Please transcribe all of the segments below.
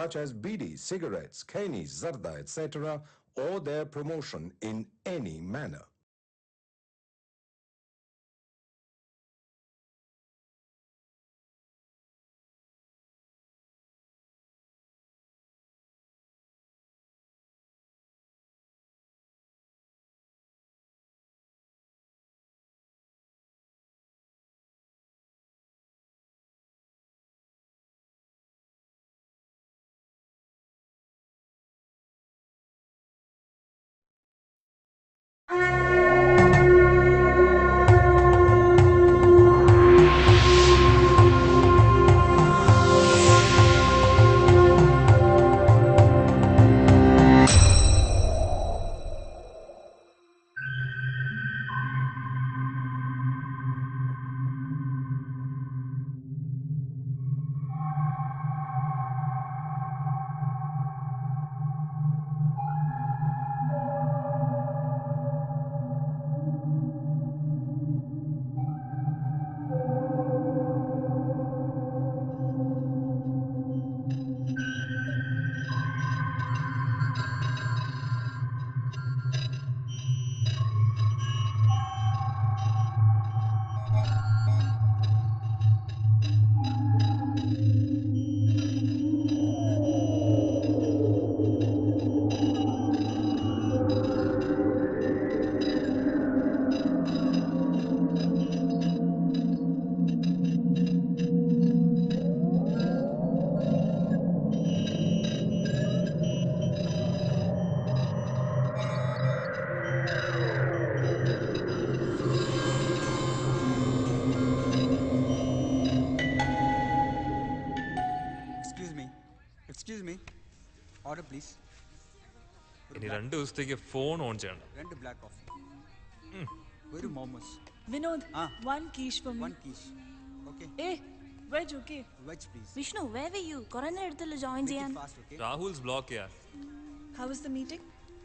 such as bidi, cigarettes, kani, zarda, etc., or their promotion in any manner. Excuse me. Order please. ഇനി 2 ദിവസത്തേക്ക് phone on ചെയ്യണം. 2 black coffee. ഒരു momos. Vinod, one quiche for me. One quiche. Okay. Hey, veg okay? Veg please. Vishnu, where were you? കുറേ നേരത്തിൽ join Make ചെയ്യാൻ. it fast, okay? Rahul's block യാർ. How was the meeting?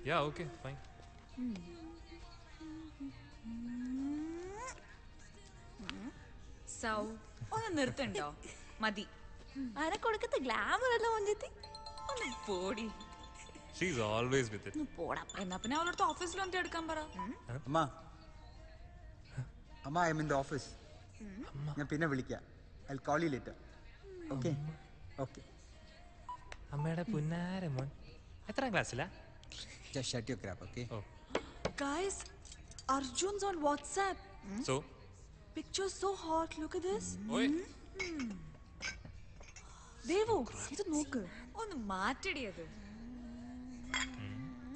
Yeah, okay, fine. സൗ ഒന്ന് നിർത്തണ്ടോ? മതി. അനക്കൊടുക്കത്തെ glamour എല്ലാം ഒഞ്ചെത്തി. ഒന്ന് പോടി. She's always with it. പോടാ. എന്നാ പിന്നെ അവളടുത്ത് ഓഫീസിൽ വന്നിട്ട് എടുക്കാൻ പറ. അമ്മ I am in the office. ഞാൻ പിന്നെ വിളിക്കാം. I'll call you later. Okay? Okay. അമ്മയുടെ പുന്നാര മോൻ എത്രാം ക്ലാസ്സിലാ? Just shut your crap, okay? Oh. Guys, Arjun's on WhatsApp. So? Picture so hot. Look at this. Oi. Devu, ഇത് നോക്ക്. ഒന്ന് മാറ്റടി അത്.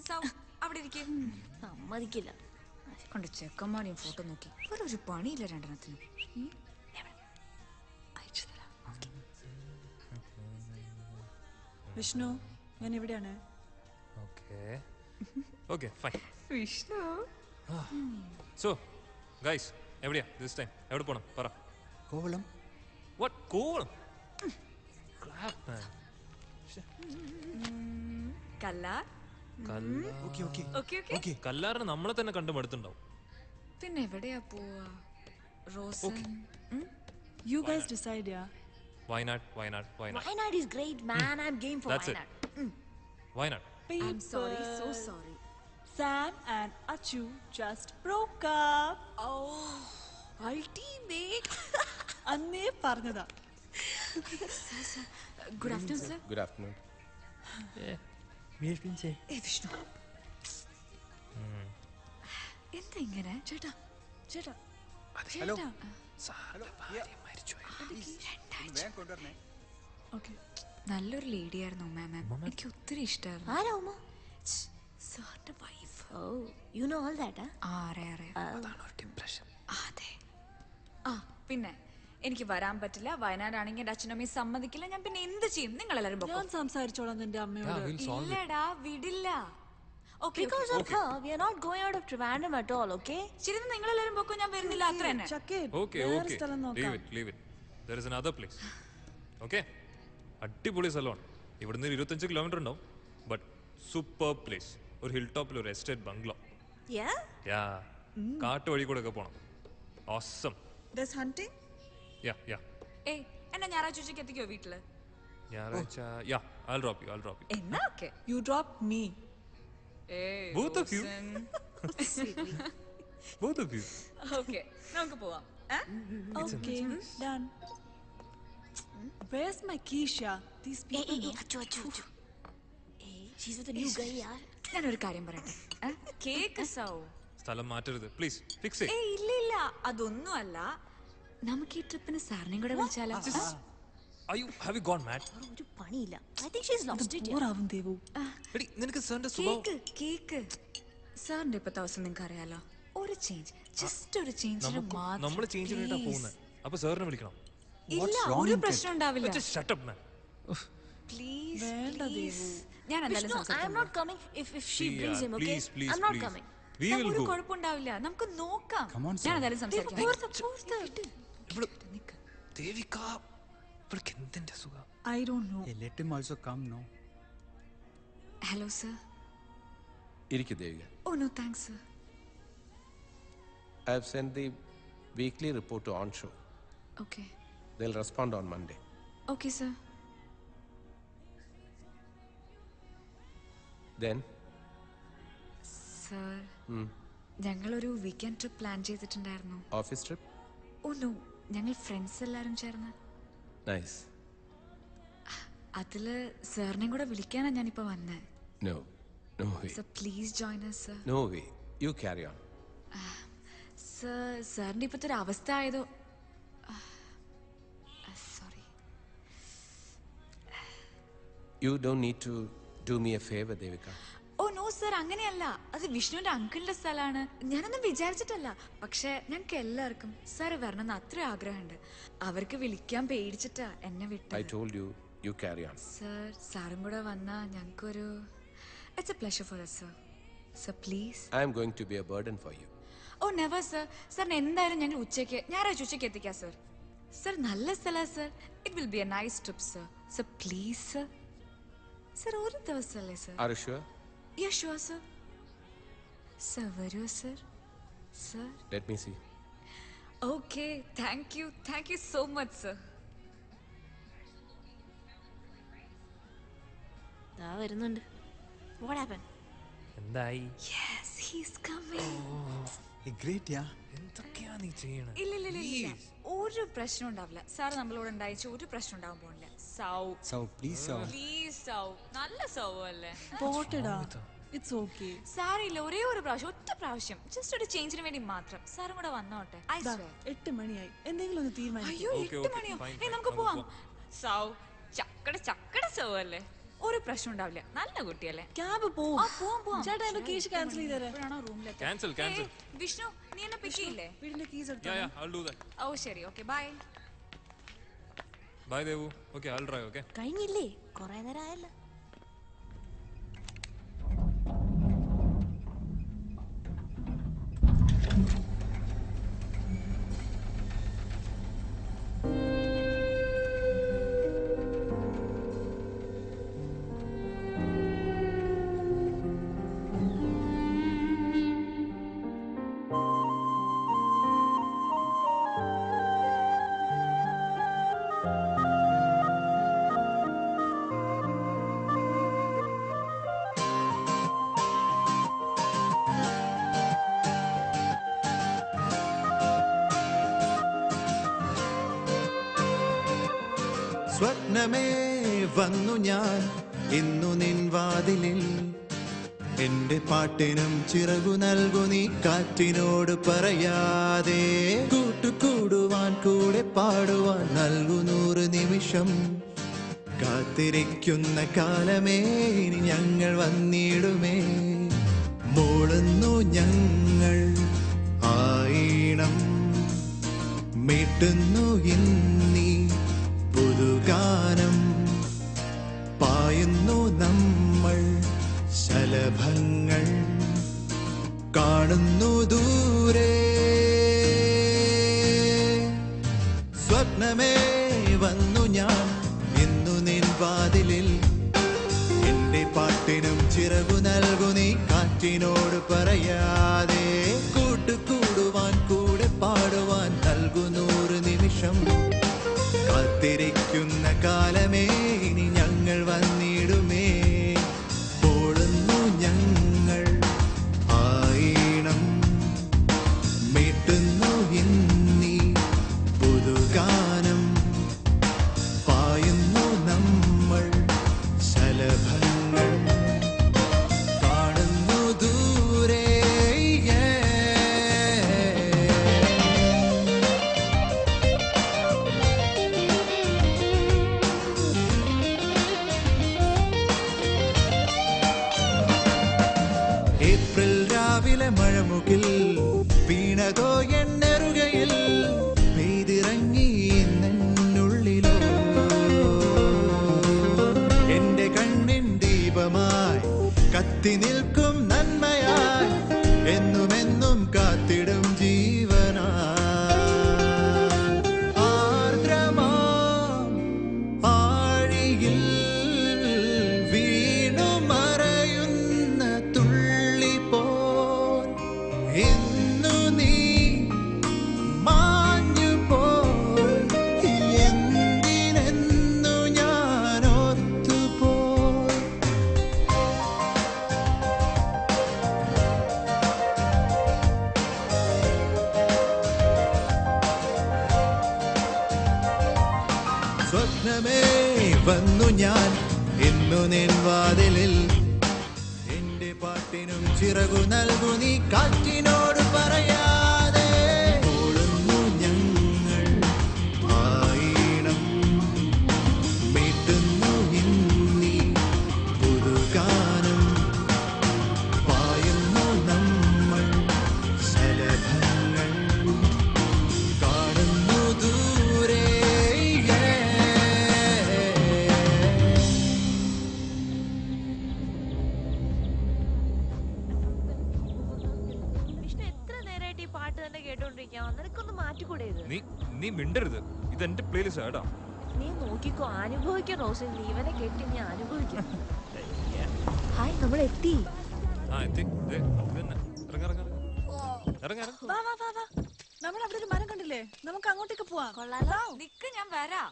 സൗ അവിടെ ഇരിക്കേ. സമ്മതിക്കില്ല. കൊണ്ട് ചെക്കന്മാരെയും ഫോട്ടോ നോക്കി വേറെ ഒരു പണിയില്ല രണ്ടെണ്ണത്തിന്. വിഷ്ണു, ഞാൻ ഇവിടെയാണ്. Okay, fine. Vishnu. So, guys, എവിടെയാ this time? എവിടെ പോണം? പറ. Kovalam. What? Kovalam? Crap, man. Kallar. Okay, okay. Okay okay. Okay. കല്ലാറിന് നമ്മളെ തന്നെ കണ്ടു മടുത്തുണ്ടാവും. പിന്നെ എവിടെയാ പോവാ? Rosan. You guys decide, yeah. Wynad. Wynad is great, man. I'm game for That's it. Wynad. Wynad. I'm sorry, so sorry. Sam and Achu just broke up. Oh, ultimate. അന്നേ പറഞ്ഞതാ. Good afternoon, sir. Good afternoon. ഏ വിഷ്ണു. എന്താ ഇങ്ങനെ? ചേട്ടാ, ചേട്ടാ. Hello. സാറിന്റെ ഭാര്യ മരിച്ചുപോയി. വേഗം കൊണ്ടുവരണേ. Okay. നല്ലൊരു ലേഡി ആയിരുന്നു മാം. എനിക്ക് ഒത്തിരി ഇഷ്ടമായിരുന്നു. ആരാ ഉമ്മ? സാറിന്റെ wife. Oh, you know all that, huh? അറിയാം. അതാണ് ഒരു ഡിപ്രഷൻ. അതെ. ആ പിന്നെ എനിക്ക് വരാൻ പറ്റില്ല. വയനാടാണെങ്കിൽ എൻ്റെ അച്ഛനമ്മയും സമ്മതിക്കില്ല. ഞാൻ പിന്നെ എന്ത് ചെയ്യും? നിങ്ങൾ എല്ലാവരും ഞാൻ സംസാരിച്ചോളാം നിന്റെ അമ്മയോട്. ഇല്ലടാ വിടില്ല. Okay, Because of her, we are not going out of Trivandrum at all, okay? ശരി, നിങ്ങൾ എല്ലാവരും പൊക്കോ. ഞാൻ വരുന്നില്ല. അത്ര തന്നെ. ചക്കേ, Okay. വേറെ സ്ഥലം നോക്കാം. Leave it. There is another place. Okay? അടിപൊളി സ്ഥലമാണ്. ഇവിടുന്ന് 25 കിലോമീറ്റർ ഉണ്ടാവും. But super place. ഒരു ഹിൽ ടോപ്പിൽ ഒരു എസ്റ്റേറ്റ് ബംഗ്ലോ. Yeah? കാട്ട് വഴി കൂടെ ഒക്കെ പോണം. Awesome. There's hunting? Yeah. ഏയ് എന്നെ ഞായറാഴ്ച ഉച്ചയ്ക്ക് എത്തിക്കോ വീട്ടില്? ഞായറാഴ്ച യാ I'll drop you എന്നാ okay You drop me. both of you okay നമുക്ക് പോവാം Okay, done. Where's my Keisha? These Hey, people. hey, hey, achu. Hey, she's with a new guy, yaar. ഞാനൊരു കാര്യം പറയട്ടെ കേക്ക് സൗ സ്ഥലം മാറ്റരുത് പ്ലീസ് ഫിക്സ് ഇല്ല അതൊന്നും അല്ല നമുക്ക് ഈ ട്രിപ്പിന് സാറിനെയും കൂടെ വിളിച്ചാലോ have you gone mad ഒരു പണിയില്ല. I think she's lost it. Bore ആവും ദേവു. എടി നിനക്ക് സാറിന്റെ സ്വഭാവം കേക്ക് സാറിന്റെ ഇപ്പത്തെ അവസ്ഥ നിങ്ങൾക്ക് അറിയാലോ ഒരു ചേഞ്ച് ജസ്റ്റ് ഒരു ചേഞ്ചിന് നമ്മൾ ചേഞ്ച് ചെയ്തിട്ടാ പോകുന്നത് അപ്പൊ സാറിനെ വിളിക്കണം ഇല്ല ഒരു പ്രശ്നം ഉണ്ടാവില്ല just shut up man please ഞാൻ എന്തായാലും Vishnu, I am not coming if she See, brings him, okay? please, I'm not please. coming. we will ഒരു go കുഴപ്പമുണ്ടാവില്ല നമുക്ക് നോക്കാം Come on, ഞാൻ sir. എന്തായാലും സംസാരിക്കാം ദേവിക ഇവൾക്ക് എന്തിന്റെ സുഖം I don't know. Hey, let him also come, no? Hello sir ഇരിക്കു Devika. Oh no thanks sir I have sent the weekly report to onshore. Okay They'll respond on Monday. Okay sir Then sir ഞങ്ങളൊരു weekend trip plan ചെയ്തിട്ടുണ്ടായിരുന്നു office trip? Oh no ഞങ്ങൾ friends എല്ലാവരും ചേർന്ന് Nice. അതില് സാറിനെയും കൂടെ വിളിക്കാനാ ഞാനിപ്പോ വന്നേ No way. Sir please join us sir No way. You carry on. Sir സാറിന്റെ ഇപ്പോഴത്തെ ഒരു അവസ്ഥ ആയതോ sorry You don't need to do me a favor, Devika. Oh no sir അങ്ങനെയല്ല അത് വിഷ്ണുവിന്റെ അങ്കിളിന്റെ സ്ഥലമാണ് ഞാനൊന്നും വിചാരിച്ചിട്ടല്ല പക്ഷെ ഞങ്ങൾക്ക് എല്ലാവർക്കും സാർ വരണമെന്ന് അത്ര ആഗ്രഹമുണ്ട് അവർക്ക് വിളിക്കാൻ പേടിച്ചിട്ടാ എന്നെ I വിട്ടത് told you, you carry on. Sir സാറും കൂടെ വന്നാ ഞങ്ങൾക്കൊരു it's a pleasure for us sir sir please I am going to be a burden for you. ഓ നെവർ സർ സാറിന് എന്തായാലും ഞങ്ങൾ ഞായറാഴ്ച ഉച്ചയ്ക്ക് എത്തിക്കാം സർ സർ നല്ല സ്ഥലമാണ് sir it will be a nice trip sir sir please sir sir ഒരു ദിവസമല്ലേ sir Are you sure? Yeah sure sir sir വരൂ sir sir Let me see. Okay thank you so much sir ദാ വരുന്നുണ്ട്. What happened? എന്തായി yes he's coming Hey, great, yeah. എന്തൊക്കെയാ നീ ചെയ്യണേ ഇല്ല ഒരു പ്രശ്നം ഉണ്ടാവില്ല സാർ നമ്മളോട് ഉണ്ടായിച്ച ഒരു പ്രശ്നം ഉണ്ടാവാൻ പോണില്ല സൗ So, please, sir. പ്ലീസ് സൗ നല്ല സൗ അല്ലേ പോട്ടെടാ. It's okay. സാറില്ല ഒരേ ഒരു പ്രാവശ്യം ഒറ്റ പ്രാവശ്യം ജസ്റ്റ് ഒരു ചേഞ്ചിന് വേണ്ടി മാത്രം സാറും കൂടെ വന്നോട്ടെ I ദാ, swear. 8 മണിയായി. എന്തെങ്കിലും ഒന്ന് തീരുമാനിക്കും. അയ്യോ Okay, 8 okay, മണിയോ fine, ഏയ് fine, നമുക്ക് നമുക്ക് പോവാം സൗ ചക്കട സൗ അല്ലേ ഒരു പ്രശ്നം ഉണ്ടാവില്ല നല്ല കുട്ടിയല്ലേ ക്യാബ് പോ. ആ പോവാം ചേട്ടാ എന്റെ കീശ് ക്യാൻസൽ ചെയ്തേരെ. എപ്പോഴാണോ റൂമിലെത്തി Cancel. വിഷ്ണു നീ എന്നെ പിക്ക് ചെയ്യില്ലേ വീടിന്റെ കീസ് എടുത്തോ. yeah I'll do that ഓ ശരി okay bye bye devu okay I'll drive okay കഴിഞ്ഞില്ലേ? കുറേ നേരം ആയല്ലോ. സ്വപ്നമേ വന്നു ഞാൻ ഇന്നു നിൻ വാതിലിൽ എന്റെ പാട്ടിനും ചിറകു നൽകു നീ കാറ്റിനോട് പറയാതെ കൂട്ടുകൂടുവാൻ കൂടെ പാടുവാൻ നൽകു 100 നിമിഷം കാത്തിരിക്കുന്ന കാലമേ ഇനി ഞങ്ങൾ വന്നിടുമേ മൂളുന്നു ഞങ്ങൾ ആയിണം മീട്ടുന്നു ഇന്നീ പുതുഗാനം പായുന്നു നമ്മൾ ശലഭങ്ങൾ കാണുന്നു ദൂരെ സ്വപ്നമേ വന്നു ഞാൻ ഇന്നു നിൻ വാതിലിൽ എന്റെ പാട്ടിനും ചിറകു നൽകു നീ കാറ്റിനോട് പറയാതെ കൂട്ടുകൂടുവാൻ കൂടെ പാടുവാൻ നൽകു 100 നിമിഷം കാത്തിരിക്കുന്ന കാലമേ ഇനി ഏപ്രിൽ രാവിലെ മഴമുകിൽ വീണതോ എന്നെറുകയിൽ പെയ്തിറങ്ങി എന്നുള്ളിലോ എന്റെ കണ്ണിൻ ദീപമായി കത്തി നിൽക്കും നന്മയായി എന്നുമെന്നും കാത്തിടും ജീവനാ ആർദ്രമാം ആഴിയിൽ വീണു മറയുന്ന തുള്ളി പോൽ ഇന്നു നീ മാഞ്ഞു പോൽ എന്തിനെന്നു ഞാൻ ഓർത്തുപോൽ സ്വപ്നമേ വന്നു ഞാൻ ഇന്നു നിൻ വാതിലിൽ എന്റെ പാട്ടിനും ചിറകു നൽകു നീ കാറ്റിനോട് പറയാതെ ഓടുന്നു ഞങ്ങൾ ആയിണം മീട്ടുന്നു ഇന്നീ പുതുഗാനം പായുന്നു നമ്മൾ ശലഭങ്ങൾ കാണുന്നു ദൂരെ വിഷ്ണു എത്ര നേരമായിട്ട് ഈ പാട്ട് തന്നെ കേട്ടോണ്ടിരിക്കാം നിനക്കൊന്ന് മാറ്റിക്കൂടെ ഇത് നീ മിണ്ടരുത്. ഇത് എന്റെ പ്ലേലിസ്റ്റ് കേട്ടോ. നീ നോക്കിക്കോ അനുഭവിക്കാം റോസിൻ ജീവനെ കെട്ടി നീ അനുഭവിക്കാം ഹായ് നമ്മൾ എത്തി എത്തി. ഇതന്നെ. ഇറങ്ങ ഇറങ്ങ ഇറങ്ങ ഇറങ്ങ. വാ വാ വാ വാ. നമ്മൾ അവിടെ ഒരു മരം കണ്ടില്ലേ? നമുക്ക് അങ്ങോട്ടേക്ക് പോവാം. കൊള്ളാലോ നിക്ക് ഞാൻ വരാം.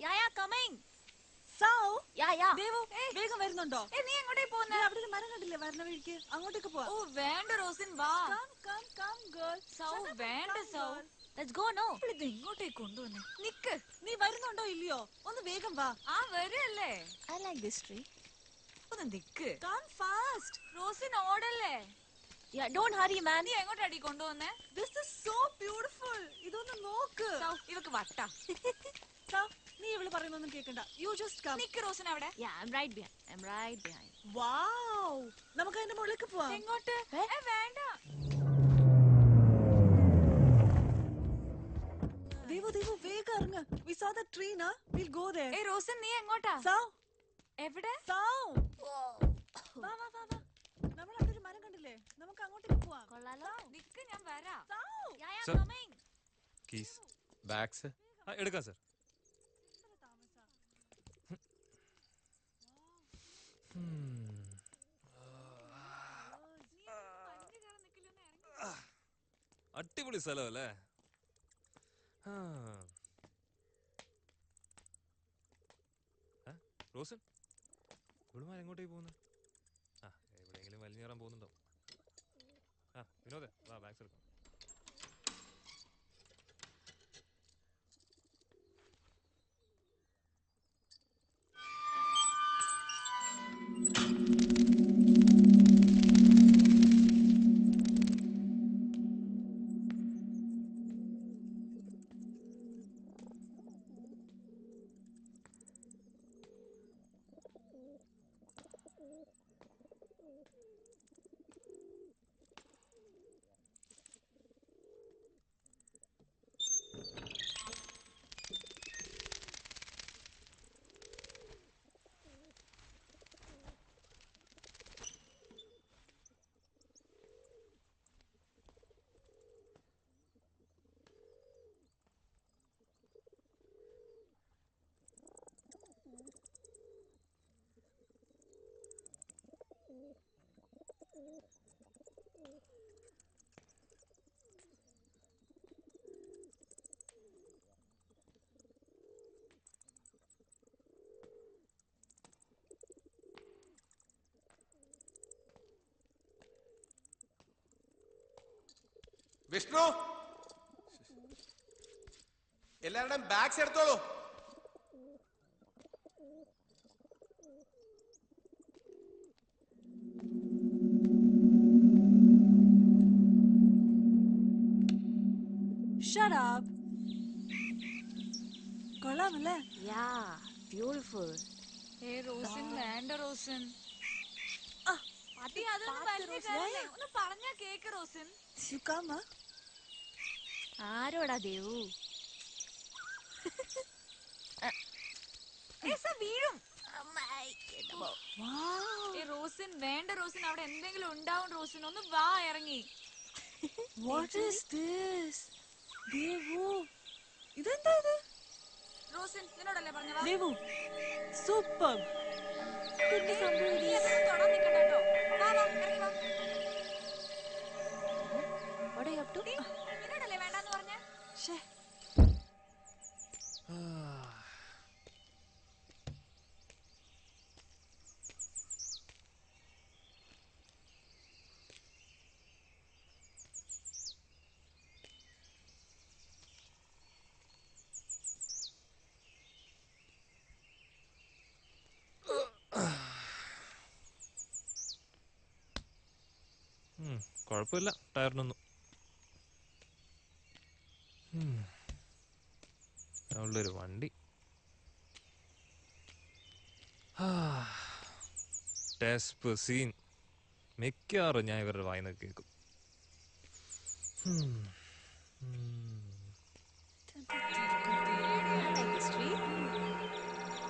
യാ കമ്മിങ് സൗ, യാ ദേവു, വേഗം വരുന്നുണ്ടോ? നീ എങ്ങോട്ടേ പോകുന്നേ? അവിടെ ഒരു മരം കണ്ടില്ലേ വരുന്ന വഴിക്ക്? അങ്ങോട്ടേക്ക് പോവാം. ഓ വേണ്ട റോസിൻ, വാ. Come, girl. സൗ വേണ്ട സൗ. ലെറ്റ്സ് ഗോ നോ ഇത് ഇങ്ങോട്ടേക്ക് കൊണ്ടുവന്നേ. നിക്ക്. നീ വരുന്നുണ്ടോ ഇല്ലയോ? ഒന്ന് വേഗം വാ. വരല്ലേ? ഐ ലൈക്ക് ദിസ് ട്രീ ഒന്ന് നിക്ക്. Come fast. റോസിൻ ഓടല്ലേ? യാ ഡോണ്ട് ഹറി മാൻ നീ എങ്ങോട്ടടി കൊണ്ടുവന്നേ? This is so beautiful. ഇതൊന്ന് നോക്ക്. സൗ, ഇവക്ക് വട്ടാ. സൗ, നീ ഇവള് പറയുന്നൊന്നും കേക്കണ്ട. You just come. Nick Rosen അവിടെ. Yeah I am right behind Wow. നമുക്ക് അതിന്റെ മുകളിലേക്ക് പോവാം. എങ്ങോട്ട്? വേണ്ട. ദേവു വേഗം ഇറങ്ങ്. We saw the tree, na? We'll go there. Rosin നീ എങ്ങോട്ടാ? സൗ, എവിടെ? സൗ. വാ. നമ്മൾ അവിടെ ഒരു മരം കണ്ടില്ലേ? നമുക്ക് അങ്ങോട്ടേക്ക് പോവാം. കൊള്ളാലോ നിക്ക് ഞാൻ വരാം. സൗ. യാ Sir. കമ്മിങ് കീസ് ബാഗ്സ് എടുക്കാം സർ. അടിപൊളി സ്ഥലം അല്ലേ? റോസൻ, ഇവിടുമാർ എങ്ങോട്ടേക്ക് പോകുന്നു? എവിടെയെങ്കിലും വലിഞ്ഞേറാൻ പോകുന്നുണ്ടോ? വിനോദേ, വാ ബാഗ്സ് എടുക്കാം. വിഷ്ണു, എല്ലാവരുടെയും ബാഗ്സ് എടുത്തോളൂ. Shut up. കൊള്ളാമല്ലേ? യാ ബ്യൂട്ടിഫുൾ റോസിൻ വേണ്ട റോസിൻ. അടി അതൊന്നും വലിയ കാര്യമല്ല. ഒന്ന് പറഞ്ഞാ cake Rosin. You come, huh? ആരോടാ ദേവു? വീഴും. Wow. റോസിൻ വേണ്ട റോസിൻ, അവിടെ എന്തെങ്കിലും ഉണ്ടാവും റോസിൻ. ഒന്ന് വാ ഇറങ്ങി. What is this? Devu. ഇതെന്താ ഇത്? റോസിൻ നിന്നോടല്ലേ പറഞ്ഞ വാ. ദേവു. Super. നീ അതൊന്നും തൊടാൻ നിൽക്കണ്ട കേട്ടോ. വാ വാ ഇറങ്ങി വാ. What are you up to? നിന്നോടല്ലേ വേണ്ടാന്ന് പറഞ്ഞ. ശ്ശേ. കുഴപ്പമില്ല ടയറിനൊന്നും. ഉള്ളൊരു വണ്ടി. ടെസ്പസീൻ മിക്കവാറും ഞാൻ ഇവരുടെ വായിന്ന് കേൾക്കും.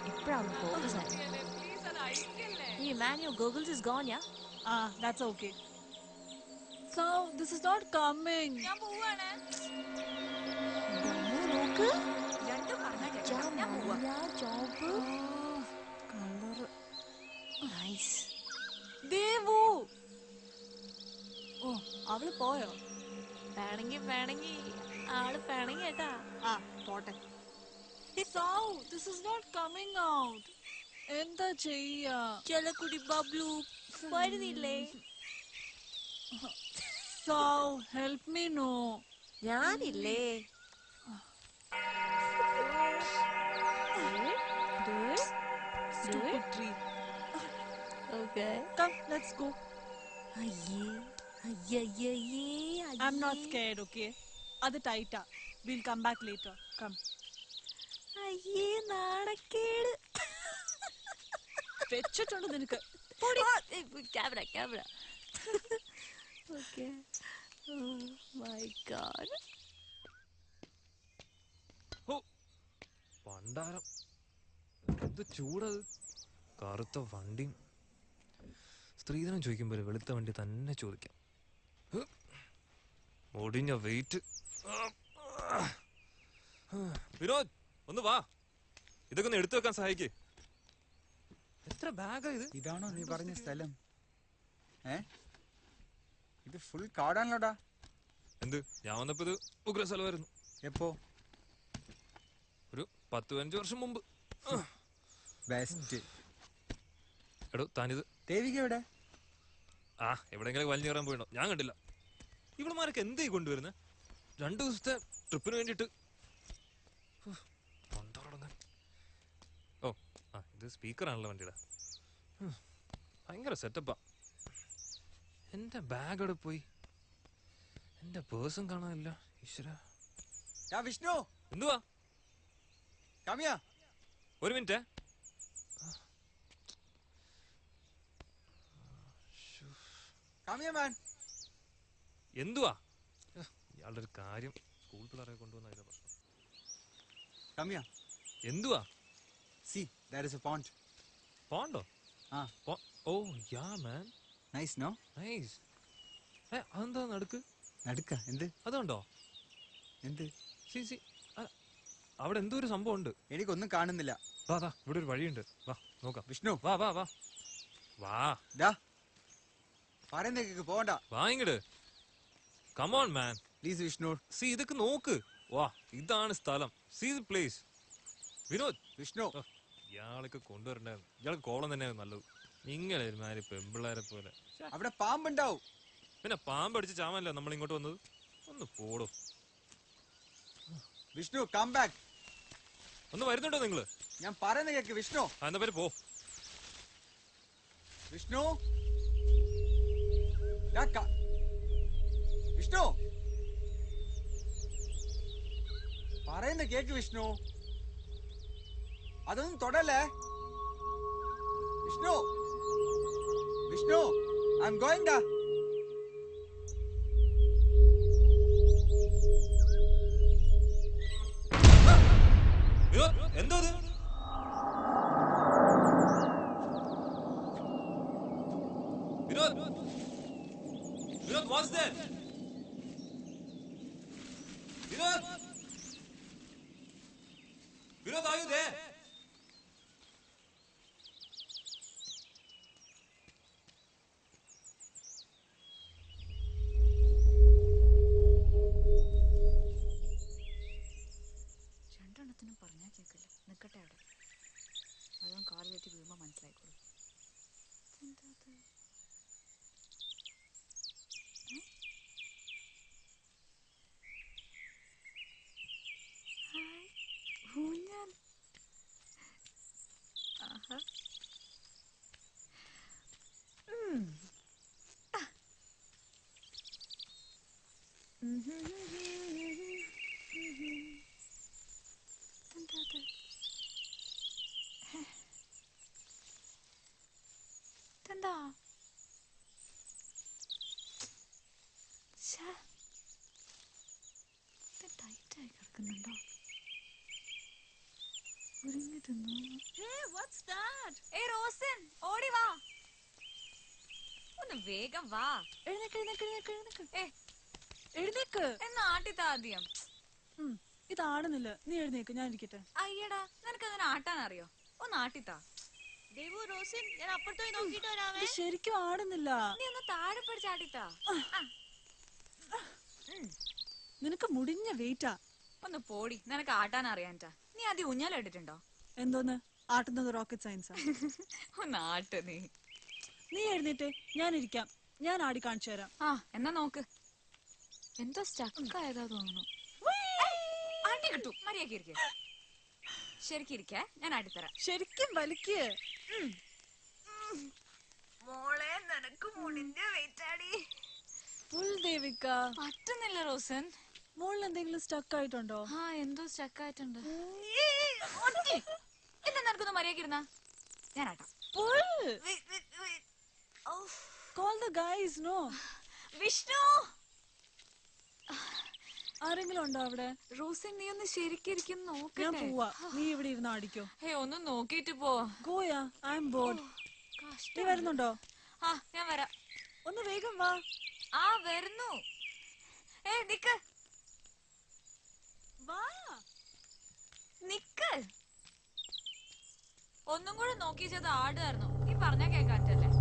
ഇപ്പഴാണ് ഫോക്കസ് ആയത്. Hey man, your goggles is gone, yeah? That's okay. So, this is not coming. ഞാൻ പോവാണ്. നോക്ക്. രണ്ടും പറഞ്ഞാ കേൾക്കണം. ഞാൻ പോവാ. ജോബ്. Color. Nice. ദേവു. ഓ, അവള് പോയോ? വേണമെങ്കി ആള് പിണങ്ങി കേട്ടാ. പോട്ടെ. So, this is not coming out. എന്താ ചെയ്യാ? ചെലക്കുടി ബബ്ലു വരുന്നില്ലേ? So, help me no. ഞാനില്ലേ? Stupid tree. Okay. Come, let's go. അയ്യേ. I'm not scared, okay? അത് ടൈറ്റാ. We'll come back later. Come. അയ്യേ നാണക്കേട്. വെച്ചിട്ടുണ്ട് നിനക്ക്. Camera. Okay. Oh my God. പണ്ടാരം എന്ത് ചൂടത്. കറുത്ത വണ്ടിയും സ്ത്രീധനം ചോദിക്കുമ്പോൾ വെളുത്ത വണ്ടി തന്നെ ചോദിക്കാം. ഒടിഞ്ഞ വെയിറ്റ്. വിനോദ് ഒന്ന് വാ, ഇതൊക്കെ ഒന്ന് എടുത്തു വെക്കാൻ സഹായിക്കേ. എത്ര ബാഗാ ഇത്? ഇതാണോ നീ പറഞ്ഞ സ്ഥലം? ഇത് ഫുൾ കാടാണല്ലോടാ. എന്ത്, ഞാൻ വന്നപ്പോ ഇത് ഉഗ്ര സ്ഥലമായിരുന്നു. എപ്പോ? ഒരു 10-15 വർഷം മുമ്പ്. ബെസ്റ്റ്. എടോ താനിത് ദേവിക എവിടെ? എവിടെയെങ്കിലും വലിഞ്ഞു കയറാൻ പോയിട്ടോ, ഞാൻ കണ്ടില്ല. ഇവിടെമാരൊക്കെ എന്തേ കൊണ്ടുവരുന്നത്? 2 ദിവസത്തെ ട്രിപ്പിന് വേണ്ടിട്ട്. ഇത് സ്പീക്കറാണല്ലോ വണ്ടിയുടെ. ഭയങ്കര സെറ്റപ്പാ. എന്റെ ബാഗ് അവിടെ പോയി, എന്റെ പേഴ്സും കാണാനില്ല. ഈശ്വര. വിഷ്ണു, എന്തുവാ? കാമിയ, ഒരു മിനിറ്റ്. കാമിയ മാൻ. എന്തുവാ ഇയാളുടെ ഒരു കാര്യം? സ്കൂൾ പിള്ളേരെ കൊണ്ടുവന്ന ഇതാ പ്രശ്നം. കാമിയ, എന്തുവാ? See, there is a pond. പോണ്ടോ? Oh yeah man. Nice, no? Nice. അതെന്താ നടുക്ക്? നടുക്ക എന്ത്? അതുണ്ടോ? എന്ത്? സി അവിടെ എന്തോ ഒരു സംഭവം ഉണ്ട്. എനിക്കൊന്നും കാണുന്നില്ല. വാ ഇവിടെ ഒരു വഴിയുണ്ട്, വാ നോക്കാം. വിഷ്ണു, വാ വാ വാ വാ. പറയുന്നേക്ക് പോകണ്ട. വാ ഇങ്ങട്. Come on man. Please Vishnu. See ഇതൊക്കെ നോക്ക്. വാ, ഇതാണ് സ്ഥലം. See the place. Vinod, Vishnu, ഇയാളൊക്കെ കൊണ്ടുവരണ്ടായിരുന്നു. ഇയാൾക്ക് കോളം തന്നെയാണ് നല്ലത്. ഇങ്ങനെ ഒരുമാതിരി പെമ്പിള്ളേരെ പോലെ. അവിടെ പാമ്പുണ്ടാവും. പിന്നെ പാമ്പടിച്ച് ചാമല്ലോ നമ്മൾ ഇങ്ങോട്ട് വന്നത്. ഒന്ന് പോടോ. Vishnu, come back. ഒന്ന് വരുന്നുണ്ടോ നിങ്ങള്? ഞാൻ പറയുന്ന കേക്ക് വിഷ്ണു. എന്നാ പേര് പോ. വിഷ്ണു, വിഷ്ണു, പറയുന്ന കേക്ക് വിഷ്ണു. അതൊന്നും തൊടല്ലേ Vishnu. Vishnu, I'm going da. Vinod എന്തോ ഇത്? Vinod Vinod what's that? Vinod Vinod are you there? രണ്ടെണ്ണത്തിനും പറഞ്ഞാൽ കേൾക്കില്ല. നിൽക്കട്ടെ അവിടെ. അതും കാർ കയറ്റി വീഴുമ്പോൾ മനസ്സിലായിക്കോളൂ. എന്താ ഊഞ്ഞാൽ. ആഹാ. എന്താ ടൈറ്റായി കിടക്കുന്നുണ്ടോ? ഒരുങ്ങി തിന്നു. Hey, what's that? ഏയ് റോസൻ, ഓടി വാ. ഒന്ന് വേഗം വാ. എഴുന്നേക്ക് എഴുന്നേക്ക് എഴുന്നേക്ക് എഴുന്നേക്ക്. ഏ എഴുന്നേക്ക്. എന്നാ ആട്ടിത്താ ആദ്യം. ഇതാടുന്നില്ല. നീ എഴുന്നേക്ക്, ഞാൻ ഇരിക്കട്ടെ. അയ്യടാ, നിനക്ക് അതിനെ ആട്ടാൻ അറിയോ? ഒന്ന് ആട്ടിത്താ. ദേവു റോസിൻ ഞാൻ അപ്പുറത്തോയി നോക്കിട്ട് വരാമേ. ഇത് ശരിക്കും ആടുന്നില്ല. നീ ഒന്ന് താഴെ പിടിച്ച് ആട്ടിത്താ. നിനക്ക് മുടിഞ്ഞ വെയിറ്റാ. ഒന്ന് പോടി, നിനക്ക് ആട്ടാൻ അറിയാൻറ്റാ. നീ ആദ്യം ഊഞ്ഞാലിട്ടിട്ടുണ്ടോ? എന്തോന്ന് ആട്ടുന്നത്? റോക്കറ്റ് സയൻസാ. ഒന്ന് ആട്ട് നീ. നീ എഴുന്നേറ്റ്, ഞാൻ ഇരിക്കാം. ഞാൻ ആടി കാണിച്ചു തരാം. ആ എന്നാ നോക്ക്. എന്തോ സ്റ്റക്കായതാ തോന്നുന്നു. ആട്ടി കിട്ടു. മര്യാദക്ക് ഇരിക്കേ. ശരിക്കും ഇരിക്കേ, ഞാൻ ആട്ടിത്തരാം. ശരിക്കും വലിക്ക്. മോളെ നിനക്ക് മുടിഞ്ഞ വെയിറ്റാടി. ദേവിക പറ്റുന്നില്ല റോസൻ. മോളിൽ എന്തെങ്കിലും സ്റ്റക്ക് ആയിട്ടുണ്ടോ? ആ എന്തോ സ്റ്റക്കായിട്ടുണ്ട്. എന്താ നിനക്കൊന്ന് മര്യാദക്ക് ഇരുന്നാ? ഞാൻ ആട്ടാം. Call the guys, no. Vishnu, ആരെങ്കിലും ഉണ്ടോ അവിടെ? റോസൻ നീ ഒന്ന് ശരിക്കും ഞാൻ നോക്കട്ടെ. പോവാ. നീ ഇവിടെ ഇരുന്ന് ആടിക്കോ. ഒന്ന് നോക്കിട്ട് പോ. ഗോയാ, ഐ എം ബോർഡ്. നീ വരുന്നുണ്ടോ? ആ ഞാൻ വരാം. ഒന്ന് വേഗം വാ. ആ വരുന്നു. നിക്ക് വാ. നിക്ക്. ഒന്നും കൂടെ നോക്കിച്ചത് ആടുകായിരുന്നു. നീ പറഞ്ഞാ കേക്കാറ്റല്ലേ?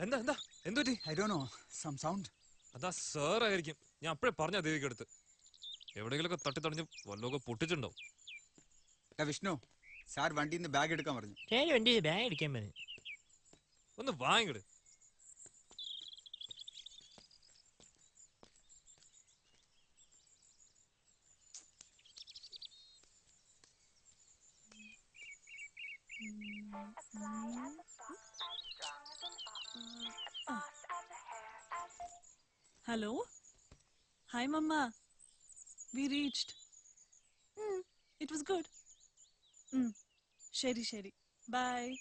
എന്താ എന്താ എന്തുപറ്റി? I don't know, some sound. അതാ സാർ ആയിരിക്കും. ഞാൻ അപ്പഴേ പറഞ്ഞ ദേവിക്ക് അടുത്ത് എവിടെയെങ്കിലൊക്കെ തട്ടി തടഞ്ഞ് വല്ലതൊക്കെ പൊട്ടിച്ചിട്ടുണ്ടോ? Vishnu, സാർ വണ്ടിയിൽ നിന്ന് ബാഗ് എടുക്കാൻ പറഞ്ഞു. വണ്ടി ബാഗ് അടിക്കാൻ പറഞ്ഞു. ഒന്ന് വാങ്ങിട്. Hello? Hi, Mama. We reached. It was good. Sheri. Bye.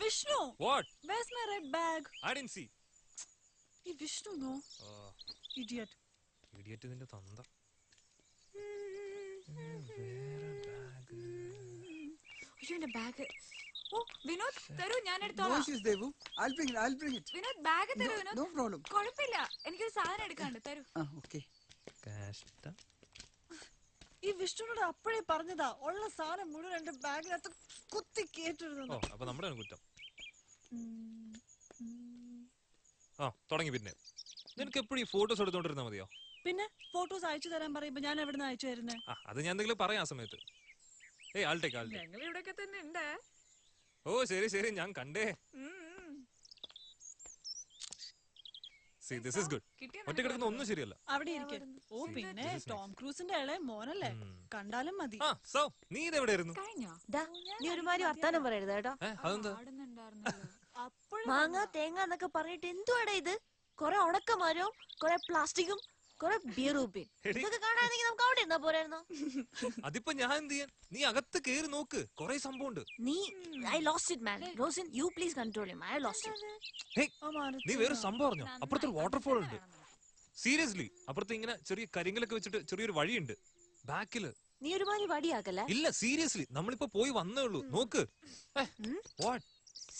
Vishnu, What? where's my red bag? I didn't see. Hey, Vishnu, no. Idiot. Idiot നിന്റെ തന്ത. അയ്യോ എന്റെ ബാഗ്. ഓ വിനോദ് തരൂ, ഞാൻ No എടുത്തോളാം. issues, Devu. I'll bring it. Vinod bag തരൂ Vinod. No problem. കുഴപ്പമില്ല, എനിക്കൊരു സാധനം എടുക്കാണ്ട് തരൂ. Okay. കഷ്ടം. ഈ വിഷ്ണുനോട് അപ്പോഴേ പറഞ്ഞതാ ഉള്ള സാധനം മുഴുവൻ എന്റെ ബാഗിനകത്ത് കുത്തി കേട്ടിരുന്നു. അപ്പൊ നമ്മുടെ കുറ്റം. തുടങ്ങി. പിന്നെ നിനക്ക് എപ്പോഴും ഈ ഫോട്ടോസ് എടുത്തോണ്ടിരുന്നാ മതിയോ? പിന്നെ ഫോട്ടോസ് അയച്ചു തരാൻ പറയുമ്പോ ഞാൻ എവിടുന്ന് അയച്ചു തരുന്നേ? അത് ഞാൻ എന്തെങ്കിലും പറയാം ആ സമയത്ത്. ആൾട്ടേക്ക്. ഞങ്ങൾ ഇവിടെയൊക്കെ തന്നെ ഉണ്ട്. ഓ ശരി ഞാൻ കണ്ടേ. This is good. ഒറ്റ കിടക്കുന്ന ഒന്നും ശരിയല്ല. അവിടെ ഇരിക്കും. ഓ പിന്നെ ടോം ക്രൂസിന്റെ ഇളയ മോനല്ലേ, കണ്ടാലും മതി. നീ ഇതെവിടെയായിരുന്നു? കഴിഞ്ഞോ? നീ ഒരുമാതിരി വർത്താനം പറയരുത് കേട്ടോ. അതെന്താ? മാങ്ങ തേങ്ങ എന്നൊക്കെ പറഞ്ഞിട്ട് എന്തുവാടാ ഇത്? കൊറേ ഉണക്കമരവും കൊറേ പ്ലാസ്റ്റിക്കും കൊറേ ബിയറൂപ്പിയും ഇതൊക്കെ കാണാനെങ്കിൽ നമുക്ക് അവിടെ ഇരുന്നാ പോരായിരുന്നോ? അതിപ്പോ ഞാൻ എന്ത് ചെയ്യാൻ? നീ അകത്ത് കേറി നോക്ക്, കൊറേ സംഭവം ഉണ്ട്. നീ I lost it man. Rosin you please control him. I lost it. നീ വേറെ സംഭവം അറിഞ്ഞോ? അപ്പുറത്തൊരു വാട്ടർഫോൾ ഉണ്ട്. സീരിയസ്ലി, അപ്പുറത്ത് ഇങ്ങനെ ചെറിയ കരിങ്കലൊക്കെ വെച്ചിട്ട് ചെറിയൊരു വഴിയുണ്ട് ബാക്കില്. നീ ഒരുമാതിരി വടിയാക്കല്ലേ? ഇല്ല സീരിയസ്ലി, നമ്മളിപ്പോ പോയി വന്നേ ഉള്ളൂ. നോക്ക്. What?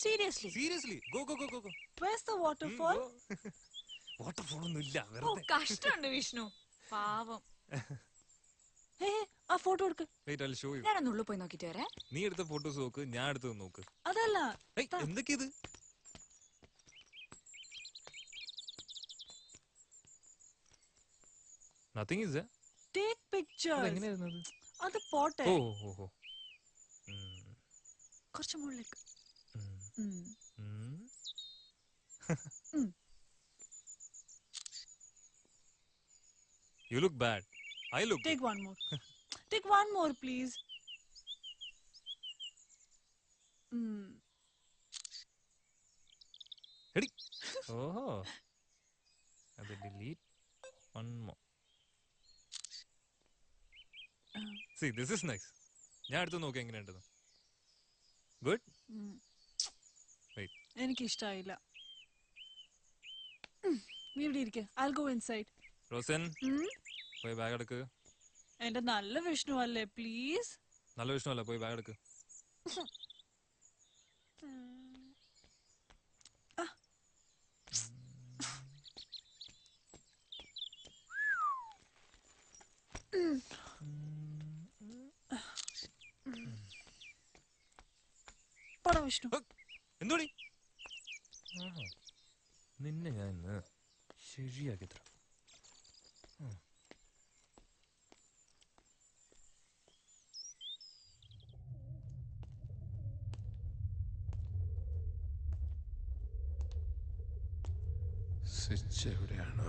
Seriously go. Where's the waterfall? Waterfall ഒന്നും ഇല്ല, ഓ വെറുതെ. കഷ്ടമുണ്ട് വിഷ്ണു, പാവം. ആ ഫോട്ടോ എടുക്ക്. Wait, I'll show you. ഞാനൊന്ന് ഉള്ളിൽ പോയി നോക്കിട്ട് വരാം. നീ എടുത്ത ഫോട്ടോസ് നോക്ക്, ഞാൻ എടുത്തത് നോക്ക്. അതല്ല, എന്തൊക്കെയത്? Nothing is there. take pictures. എങ്ങനെയായിരുന്നു അത്? അത് പോട്ടെ, ഓ. കുറച്ച് മുകളിലേക്ക്. You look bad. I look Take good. one more. Take one more, please. Ready? ഓഹോ. അത് delete one more. See, this is nice. ഞാൻ എടുത്ത് നോക്കി എങ്ങനെയുണ്ടെന്ന്. Good? Wait. എനിക്ക് ഇഷ്ടായില്ല. നീ ഇവിടെ ഇരിക്കെ. I'll go inside. റോസൻ, പോയി ബാഗ് എടുക്ക്. എന്റെ നല്ല വിഷ്ണു അല്ലേ, പ്ലീസ്. നല്ല വിഷ്ണു പോയി ബാഗ് എടുക്ക്. പോടാ വിഷ്ണു. എന്തോടി? നിന്നെ ഞാൻ ഇന്ന് ശരിയാക്കി തരാം. സ്വിച്ച് എവിടെയാണോ?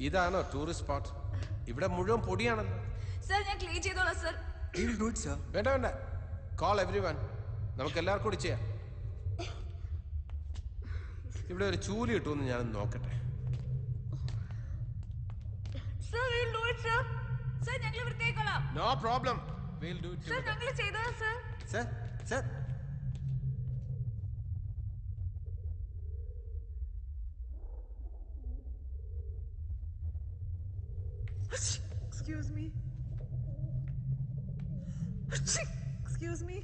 ഇതാണോ ടൂറിസ്റ്റ് സ്പോട്ട്? ഇവിടെ മുഴുവൻ പൊടിയാണല്ലോ. സർ ഞാൻ ക്ലീൻ ചെയ്തോളാം sir. He'll do it, sir. വേണ്ട വേണ്ട, കോൾ എവ്രിവൺ. നമുക്ക് എല്ലാവർക്കും കൂടി ചെയ്യാം. ഇവിടെ ഒരു ചൂല് കിട്ടുമെന്ന് ഞാനൊന്ന് നോക്കട്ടെ. Sir we'll do it sir. Sir ഞങ്ങൾ വൃത്തിയാക്കോളാം. No problem, we'll do it sir together. ഞങ്ങൾ ചെയ്തോളാം സർ. Sir, sir. Excuse me. Excuse me.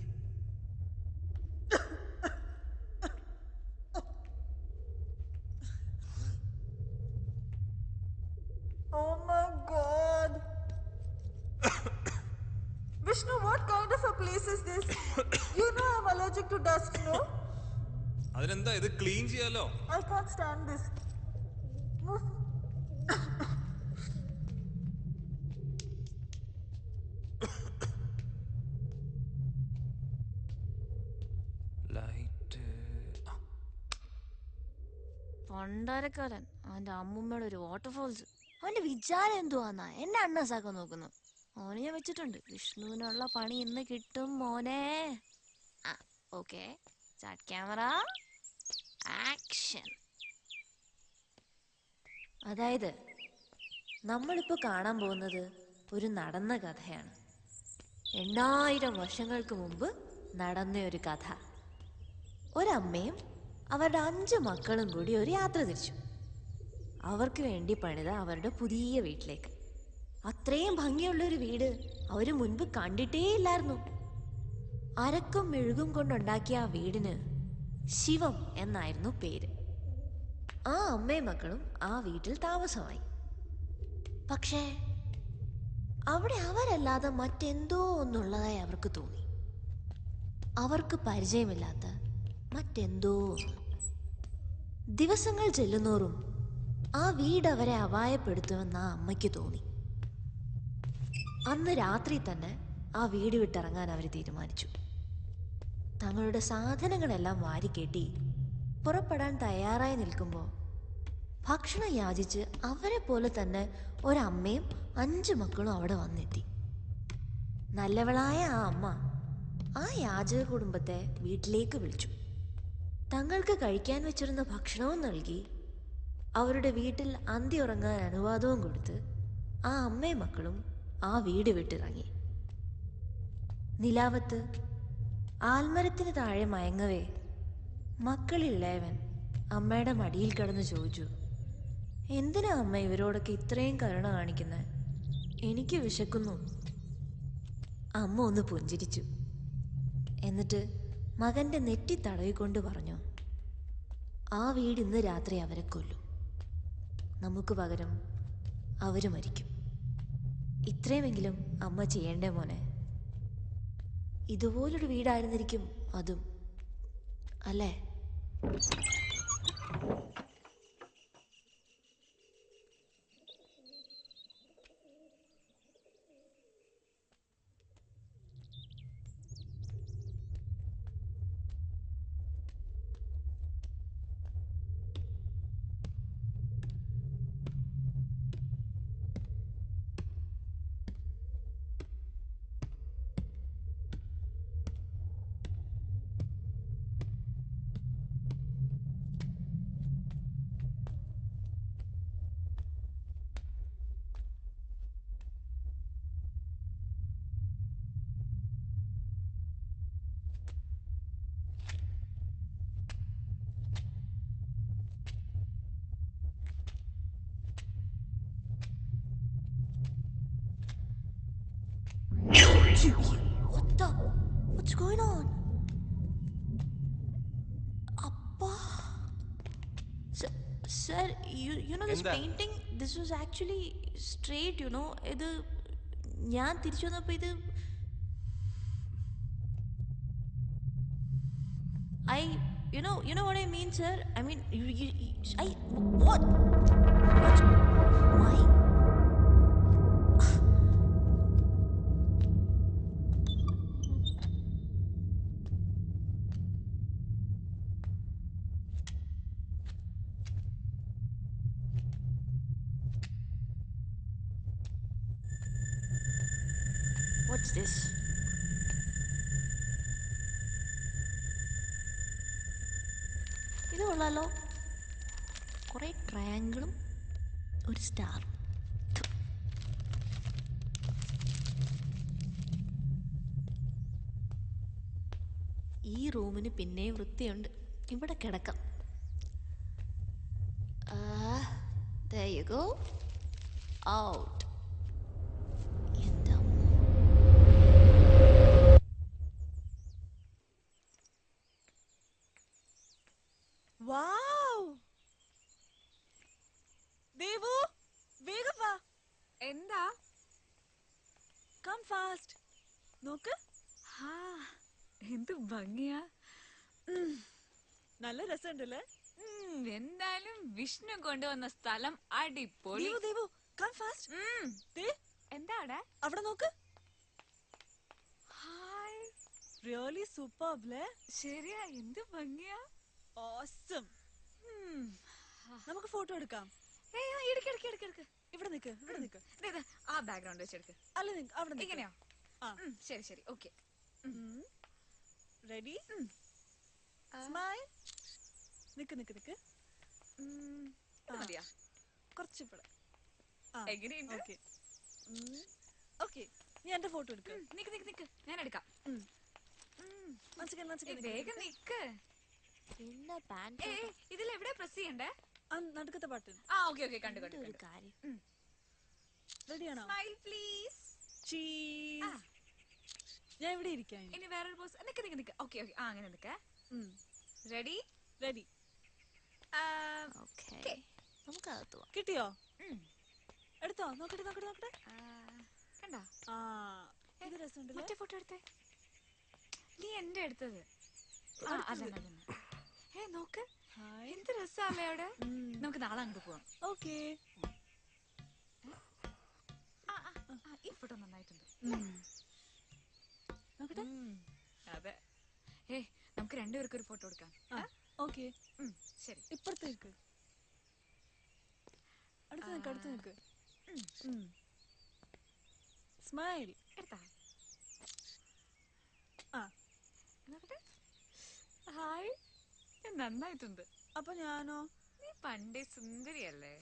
Oh my God. Vishnu, what kind of a place is this? You know I'm allergic to dust, no? അതിനെന്താ, ഇത് clean ചെയ്യാലോ. I can't stand this. Move. Light. പണ്ടാരക്കാരൻ അവന്റെ അമ്മൂമ്മയുടെ ഒരു waterfalls. അവന്റെ വിചാരം എന്തുവാന്നാ എന്നെ അണ്ണസാക്കാൻ നോക്കുന്നു. ഓന് ഞാൻ വെച്ചിട്ടുണ്ട്. വിഷ്ണുവിനുള്ള പണി ഇന്ന് കിട്ടും മോനെ. Okay, start camera action. അതായത് നമ്മളിപ്പോ കാണാൻ പോകുന്നത് ഒരു നടന്ന കഥയാണ്. 8000 വർഷങ്ങൾക്ക് മുമ്പ് നടന്ന ഒരു കഥ. ഒരമ്മയും അവരുടെ 5 മക്കളും കൂടി ഒരു യാത്ര തിരിച്ചു. അവർക്ക് വേണ്ടി പണിത അവരുടെ പുതിയ വീട്ടിലേക്ക്. അത്രയും ഭംഗിയുള്ളൊരു വീട് അവർ മുൻപ് കണ്ടിട്ടേ ഇല്ലായിരുന്നു. അരക്കും മെഴുകും കൊണ്ടുണ്ടാക്കിയ ആ വീടിന് ശിവം എന്നായിരുന്നു പേര്. ആ അമ്മയും മക്കളും ആ വീട്ടിൽ താമസമായി. പക്ഷേ അവിടെ അവരല്ലാതെ മറ്റെന്തോ ഒന്നുള്ളതായി അവർക്ക് തോന്നി. അവർക്ക് പരിചയമില്ലാത്ത മറ്റെന്തോ ഒന്ന്. ദിവസങ്ങൾ ചെല്ലുന്നോറും ആ വീട് അവരെ അപായപ്പെടുത്തുമെന്ന് ആ അമ്മയ്ക്ക് തോന്നി. അന്ന് രാത്രി തന്നെ ആ വീട് വിട്ടിറങ്ങാൻ അവർ തീരുമാനിച്ചു. തങ്ങളുടെ സാധനങ്ങളെല്ലാം വാരിക്കെട്ടി പുറപ്പെടാൻ തയ്യാറായി നിൽക്കുമ്പോൾ ഭക്ഷണം യാചിച്ച് അവരെ പോലെ തന്നെ ഒരമ്മയും 5 മക്കളും അവിടെ വന്നെത്തി. നല്ലവളായ ആ അമ്മ ആ യാചക കുടുംബത്തെ വീട്ടിലേക്ക് വിളിച്ചു. തങ്ങൾക്ക് കഴിക്കാൻ വെച്ചിരുന്ന ഭക്ഷണവും നൽകി അവരുടെ വീട്ടിൽ അന്തി ഉറങ്ങാൻ അനുവാദവും കൊടുത്ത് ആ അമ്മയും മക്കളും ആ വീട് വിട്ടിറങ്ങി. നിലാവത്ത് ആൽമരത്തിന് താഴെ മയങ്ങവേ മക്കളിളയവൻ അമ്മയുടെ മടിയിൽ കിടന്ന് ചോദിച്ചു, എന്തിനാ അമ്മ ഇവരോടൊക്കെ ഇത്രയും കരുണ കാണിക്കുന്നത്? എനിക്ക് വിശക്കുന്നു. അമ്മ ഒന്ന് പുഞ്ചിരിച്ചു. എന്നിട്ട് മകന്റെ നെറ്റി തടവിക്കൊണ്ട് പറഞ്ഞു, ആ വീട് ഇന്ന് രാത്രി അവരെ കൊല്ലും. നമുക്ക് പകരം അവര് മരിക്കും. ഇത്രയുമെങ്കിലും അമ്മ ചെയ്യണ്ടേ മോനെ? ഇതുപോലൊരു വീടായിരുന്നിരിക്കും അതും, അല്ലേ? What's going on? Appa. Sir, you know this painting, this was actually straight, you know. ഇത് ഞാൻ തിരിച്ചു വന്നപ്പോൾ ഇത് you know what I mean, sir? I mean, what? Why? What's this? ഇത് കൊള്ളാലോ, കുറെ ട്രയാങ്കിളും ഒരു സ്റ്റാർ. ഈ റൂമിന് പിന്നെയും വൃത്തിയുണ്ട്, ഇവിടെ കിടക്കാം. There you go. Out. എന്താ Wow! ദേവു, വേഗം വാ. എന്താ? Come fast. നോക്ക്, എന്ത് ഭംഗിയാ. നല്ല രസമുണ്ടല്ലേ? എന്തായാലും വിഷ്ണു കൊണ്ടുവന്ന സ്ഥലം അടിപൊളി. Devu, Devu, come fast. ദേ, എന്താ അവിടെ? അവിടെ നോക്ക്. ഹായ്. Really superb, ല്ലേ? ശരിയാ, എന്ത് ഭംഗിയാ. Awesome. നമുക്ക് ഫോട്ടോ എടുക്കാം. എടുക്ക്. ഇവിടെ നിക്ക്, ഇവിടെ നിക്ക്. ആ ബാക്ക്ഗ്രൗണ്ട് വെച്ചെടുക്ക്. അല്ല, അവിടെ നിക്ക്. ഇങ്ങനെയോ? ആ, ശരി, ഓക്കെ. റെഡി? സ്മൈൽ. നിക്ക്. മതിയാ? കുറച്ച് ഇവിടെ. എങ്ങനെയുണ്ട്? Okay, okay. നീ എന്റെ ഫോട്ടോ എടുക്ക. നിക്ക്, ഞാൻ എടുക്കാം. വേഗം നിക്ക്. ഇതിൽ എവിടെ പ്രസ് ചെയ്യണ്ടേ? നടുക്കത്തെ പാട്ട്. ഓക്കെ, കണ്ടു. കാര്യം. റെഡിയാണോ? Smile please. ചീസ്. ഞാൻ ഇവിടെ ഇരിക്കാം. ഇനി വേറൊരു പോസ്. നിക്ക്. ഓക്കെ, അങ്ങനെ നിക്ക. റെഡി? ഓക്കേ, നമുക്ക് അകത്ത് പോവാം. കിട്ടിയോ? എടുത്തോ? നോക്കട്ടെ. കണ്ടോ? ഇത് രസമുണ്ടല്ലേ? മറ്റേ ഫോട്ടോ എടുത്തേ. നീ എന്റെ എടുത്തത്. അതന്നെ. നോക്ക്, എന്ത് രസമല്ലേ അവിടെ. നമുക്ക് നാളെ അങ്ങോട്ട് പോവാം. ഓക്കേ. ഈ ഫോട്ടോ നന്നായിട്ടുണ്ട്. നോക്കട്ടെ. അതെ. നമുക്ക് രണ്ടുപേർക്കും ഒരു ഫോട്ടോ എടുക്കാം. ഓക്കേ, ശരി. ഇപ്പുറത്തേക്ക്. അടുത്ത് നിക്ക്. സ്മൈൽ. എടുത്താ? നോക്കട്ടെ. ഹായ്, നന്നായിട്ടുണ്ട്. അപ്പൊ ഞാനോ? നീ പണ്ടേ സുന്ദരിയല്ലേ.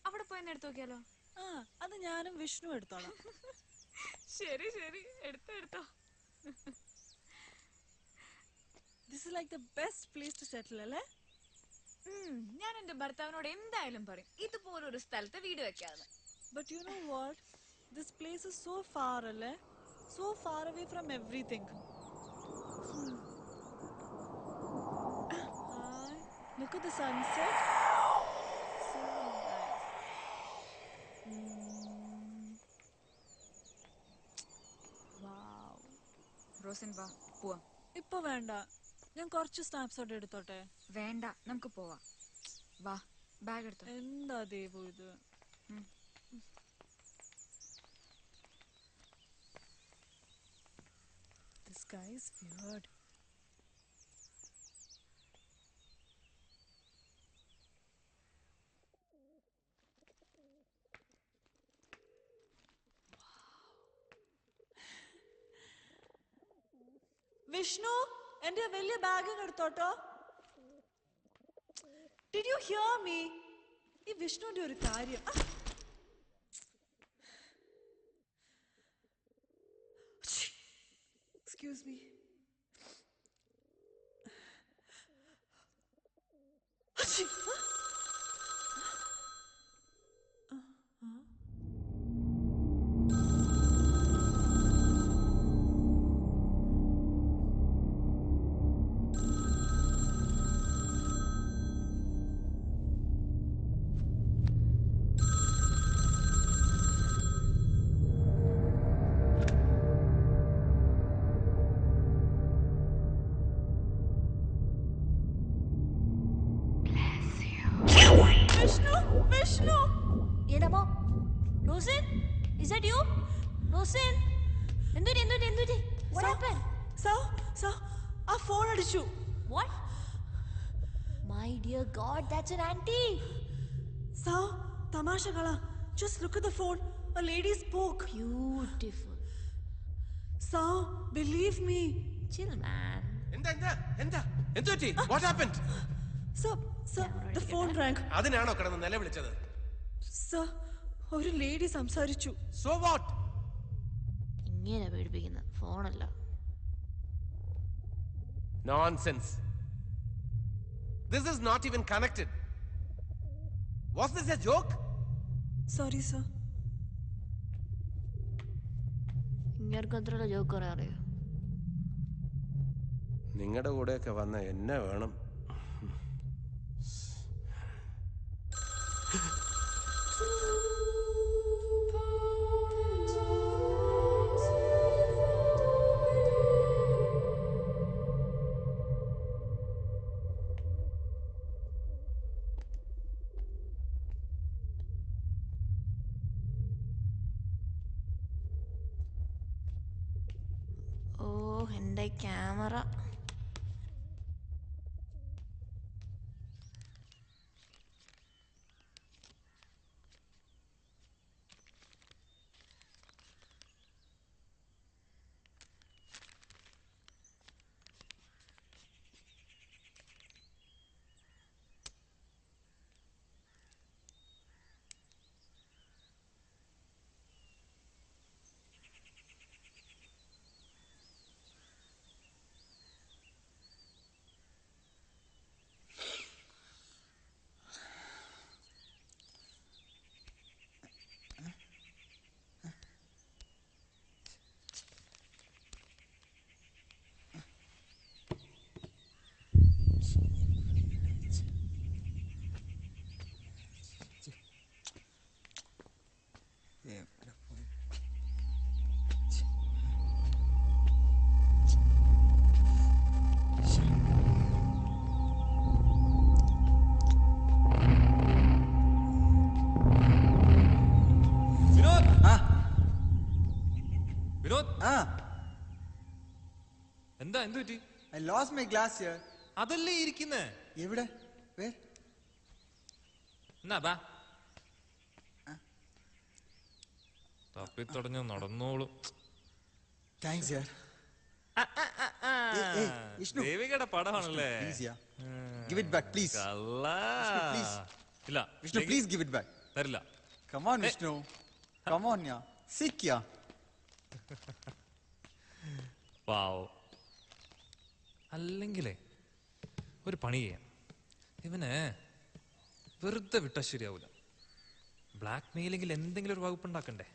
അവിടെ പോയി എടുത്തു നോക്കിയാലോ? അത് ഞാനും വിഷ്ണു എടുത്തോളാം. ശരി, എടുത്തോ. This is like the best place to settle, അല്ലേ? ഞാൻ എന്റെ ഭർത്താവിനോട് എന്തായാലും പറയും ഇതുപോലൊരു സ്ഥലത്ത് വീട് വെക്കാന്ന്. But you know what? This place is so far, അല്ലേ? So far away from everything. Look at the sunset. So nice. Wow. Rosan വാ, പോവാം. ഇപ്പൊ വേണ്ട, ഞാൻ കുറച്ച് സ്നാപ്ഷോട്ട് എടുത്തോട്ടെ. വേണ്ട, നമുക്ക് പോവാം. വാ, ബാഗ് എടുത്തോ. എന്താ ദേവു ഇത്? This guy is weird. Vishnu, എന്റെ വലിയ bag എടുത്തോട്ടോ. Did you hear me? ഈ വിഷ്ണുവിന്റെ ഒരു കാര്യം. Excuse me. Vishnu! Yenamo? Rosen? Is that you? Rosen? Enduti? What happened? So, our phone adichu. What? My dear God, that's an auntie. So, tamasha kala. Just look at the phone. A lady spoke. Beautiful. Sir, believe me. Chill, man. എന്താ എന്താ എന്താ എന്തു പറ്റി? What happened? Sir, the phone rang. അതിനാണോ കിടന്ന് നിലവിളിച്ചത്? Sir, ഒരു lady സംസാരിച്ചു. So what? ഇങ്ങനെ പേടിപ്പിക്കുന്ന ഫോണല്ല. Nonsense. This is not even connected. Was this a joke? Sorry, sir. ഇങ്ങനെ അത്രയുള്ള ജോക്ക് പറയാൻ അറിയോ? നിങ്ങളുടെ കൂടെയൊക്കെ വന്ന എന്നെ വേണം. ഓ എൻ്റെ ക്യാമറ. വിനോദ്, Ah, എന്താ എന്ത് പറ്റി? I lost my glass here. അതല്ലേ ഇരിക്കുന്നേ. എവിടെ? Where? എന്നാ ബാ, തപ്പിത്തടഞ്ഞ് നടന്നോളൂ. Thanks, yaar. Hey, Vishnu. ദേവികയുടെ പടമാണല്ലേ? Please, yeah. Give it back, please. കള്ളാ. Vishnu, please. ഇല്ല, Vishnu, please give it back. തരില്ല. Come on, Vishnu. Come on, yeah. Sick, yeah. പാവോ. അല്ലെങ്കിലേ ഒരു പണി ചെയ്യാം. ഇവന് വെറുതെ വിട്ടാ ശരിയാവൂല. ബ്ലാക്ക് മെയിലെങ്കിൽ എന്തെങ്കിലും ഒരു വകുപ്പ് ഉണ്ടാക്കണ്ടേ?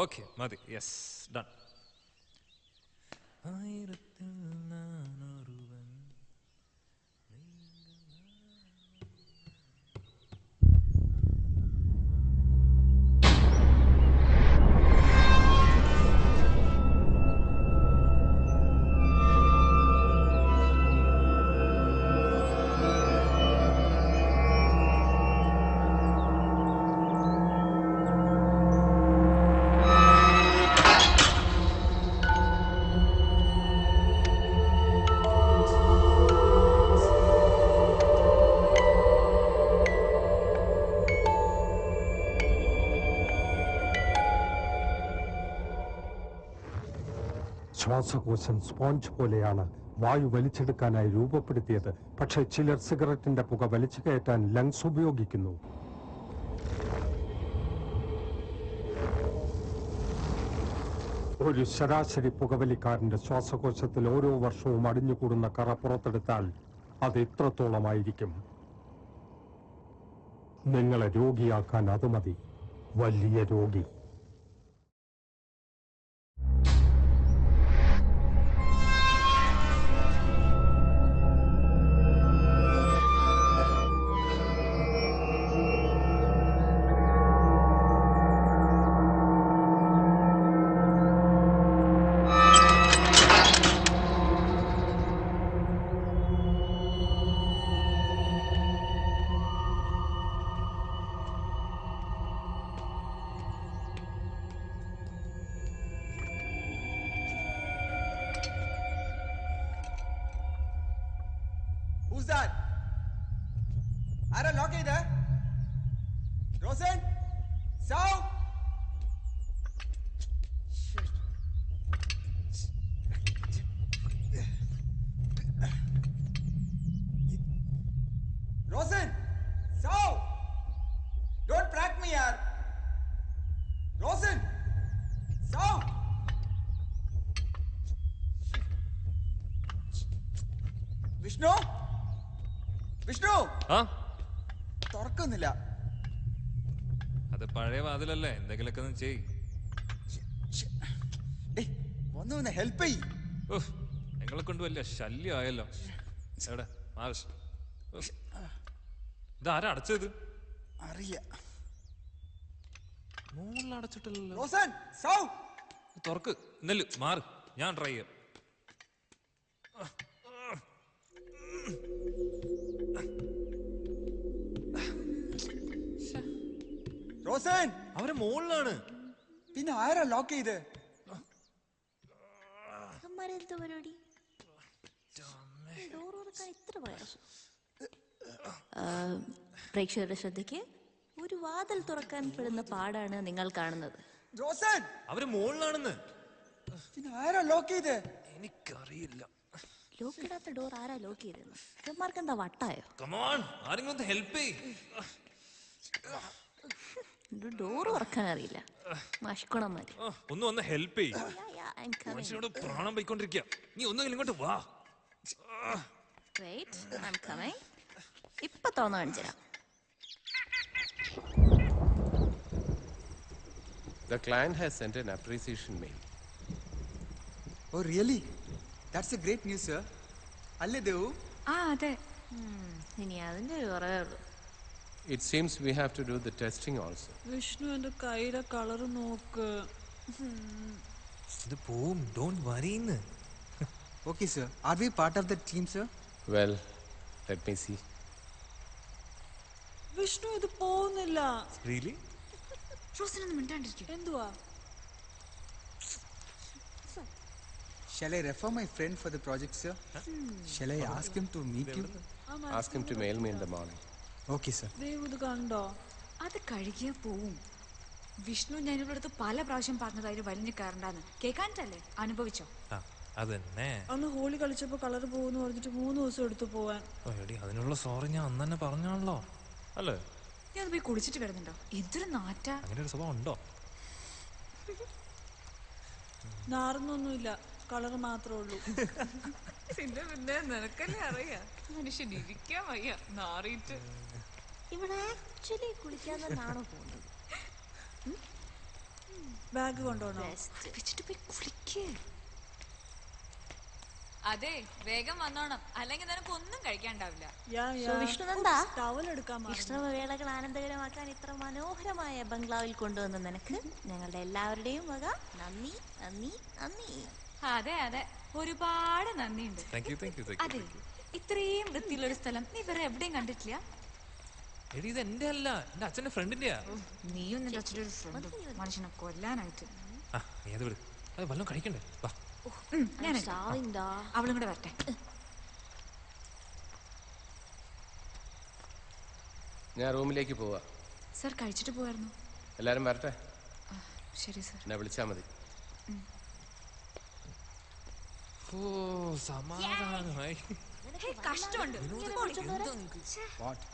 ഓക്കെ, മതി. Yes, done. ആയിരത്തിൽ നാനൊരുവൻ. ശ്വാസകോശം സ്പോഞ്ച് പോലെയാണ് വായു വലിച്ചെടുക്കാനായി രൂപപ്പെടുത്തിയത്. പക്ഷേ ചിലർ സിഗരറ്റിന്റെ പുക വലിച്ചു കയറ്റാൻ ലങ്സ് ഉപയോഗിക്കുന്നു. ഒരു ശരാശരി പുകവലിക്കാരന്റെ ശ്വാസകോശത്തിൽ ഓരോ വർഷവും അടിഞ്ഞുകൂടുന്ന കറ പുറത്തെടുത്താൽ അത് ഇത്രത്തോളമായിരിക്കും. നിങ്ങളെ രോഗിയാക്കാൻ അത് മതി. വലിയ രോഗി. ആരാ ലോക്ക് ചെയ്ത്? റോസൻ, സൗ. റോസൻ, സൗ. Don't prank me, yaar. Rosen, സൗ. വിഷ്ണു, വിഷ്ണു, ആ തുറക്കുന്നില്ല. അത് പഴയ വാതിലല്ലേ, എന്തെങ്കിലുമൊക്കെ ഒന്ന് ചെയ്. ഒന്ന് ഹെൽപ്പ് ചെയ്. നിങ്ങളെ കൊണ്ട് വലിയ ശല്യമായല്ലോ. എവിടെ മാർഷ്? ഇതാരാ അടച്ചത്? അറിയാ. മുകളിൽ അടച്ചിട്ടില്ലല്ലോ. റോസൻ, സൗ. തുറക്ക്. നെല്ല് മാറ്, ഞാൻ ട്രൈ ചെയ്യാം. റോസൻ, അവരെ മുകളിലാണ്. പിന്നെ ആരാ ലോക്ക് ചെയ്ത്? അമ്മാരെന്താ പരിപാടി? ഡോർ തുറക്കാൻ ഇത്ര പ്രയാസം. പ്രേക്ഷകരുടെ ശ്രദ്ധയ്ക്ക്, ഒരു വാതിൽ തുറക്കാൻ പെടുന്ന പാടാണ് നിങ്ങൾ കാണുന്നത്. റോസൻ, അവര് മുകളിലാണെന്ന്. പിന്നെ ആരാ ലോക്ക് ചെയ്ത്? എനിക്കറിയില്ല. ലോക്ക് ഇടാത്ത ഡോർ ആരാ ലോക്ക് ചെയ്തെന്ന്? ഇവന്മാർക്ക് എന്താ വട്ടായോ? കമോൺ, ആരെങ്കിലും ഒന്ന് ഹെൽപ്പ് ചെയ്യ്. ഡോർ തുറക്കാൻ അറിയില്ല മഷ്കുണന്മാര്. ഒന്ന് ഹെൽപ്പ് ചെയ്യ്. മനുഷ്യനോട് പ്രാണം പോയിക്കൊണ്ടിരിക്കുക. നീ ഒന്നുകിൽ ഇങ്ങോട്ട് വാ. ഇപ്പൊ തോന്നു കാണിച്ചുതരാം. The client has sent an appreciation mail. Oh, really? That's a great news, sir. അല്ലേ ദേവു? അതെ. ഇനി അതിന്റെ ഒരു കുറവേ ഉള്ളൂ. It seems we have to do the testing also. Vishnu എന്റെ കയ്യിലെ കളർ നോക്ക്. ഇത് പോവും, don't വറിന്ന്. Okay, sir. Are we part of the team, sir? Well, let me see. Vishnu ഇത് പോകുന്നില്ല. Really? റോസിനൊന്നും മിണ്ടാണ്ടിരിക്കും. എന്തുവാ? Shall I refer my friend for the project, sir? Shall I ask him to meet you? Ask him to mail me in the morning. Okay, sir. Dev ഇത് കണ്ടോ? അത് കഴുകിയാ പോവും. വിഷ്ണു ഞാനിവിടെ അടുത്ത് പല പ്രാവശ്യം പറഞ്ഞതായി വലിഞ്ഞു കയറണ്ടാന്ന്. കേൾക്കാനിട്ടല്ലേ? അനുഭവിച്ചോ? അതന്നെ. അന്ന് ഹോളി കളിച്ചപ്പോ കളർ പോകുന്നു പറഞ്ഞിട്ട് 3 ദിവസം എടുത്തു പോവാൻ. അതിനുള്ള സോറി ഞാൻ അന്ന് തന്നെ പറഞ്ഞാണല്ലോ അല്ലേ? നീ അത് പോയി കുളിച്ചിട്ട് കിടന്നുണ്ടോ? എന്തൊരു നാറ്റാ. അങ്ങനെ ഒരു സ്വഭാവം ഉണ്ടോ? നാറുന്നൊന്നുമില്ല, കളർ മാത്രമേ ഉള്ളൂ. പിന്നെ നിനക്കല്ലേ അറിയാ, മനുഷ്യൻ ഇരിക്കാൻ വയ്യ നാറിയിട്ട്. ഇവിടെ ആക്ച്വലി കുളിക്കാൻ തന്നെയാണോ പോകുന്നത്? ബാഗ് കൊണ്ടോണോ? വെച്ചിട്ട് പോയി കുളിക്കേ. അതെ, വേഗം വന്നോണം, അല്ലെങ്കിൽ നിനക്ക് ഒന്നും കഴിക്കാണ്ടാവില്ല. വിഷ്ണുനന്ദ, ടവൽ എടുക്കാൻ വിഷ്ണുവേളകൾ ആനന്ദകരമാക്കാൻ ഇത്ര മനോഹരമായ ബംഗ്ലാവിൽ കൊണ്ടുവന്ന നിനക്ക് ഞങ്ങളുടെ എല്ലാവരുടെയും വക നന്ദി നന്ദി നന്ദി. അതെ അതെ, ഒരുപാട് നന്ദിയുണ്ട്. അതെ, ഇത്രയും വൃത്തിയുള്ളൊരു സ്ഥലം നീ വേറെ എവിടെയും കണ്ടിട്ടില്ല. ഇത് എന്റെ അല്ല, എന്റെ അച്ഛന്റെ ഫ്രണ്ടിന്റെയാ. നീയും നിന്റെ അച്ഛൻ്റെ ഒരു ഫ്രണ്ട് മനുഷ്യനെ കൊല്ലാനായിട്ട്. നീ അത് വിട്, അത് വല്ലതും കഴിക്കണ്ടേ? വാ, അവളും കൂടെ വരട്ടെ. ഞാൻ റൂമിലേക്ക് പോവാ. സർ കഴിച്ചിട്ട് പോവായിരുന്നു. എല്ലാരും വരട്ടെ. ശരി സർ. എന്നെ വിളിച്ചാ മതി. ഓ സമാധാനമായി. കഷ്ടമുണ്ട്.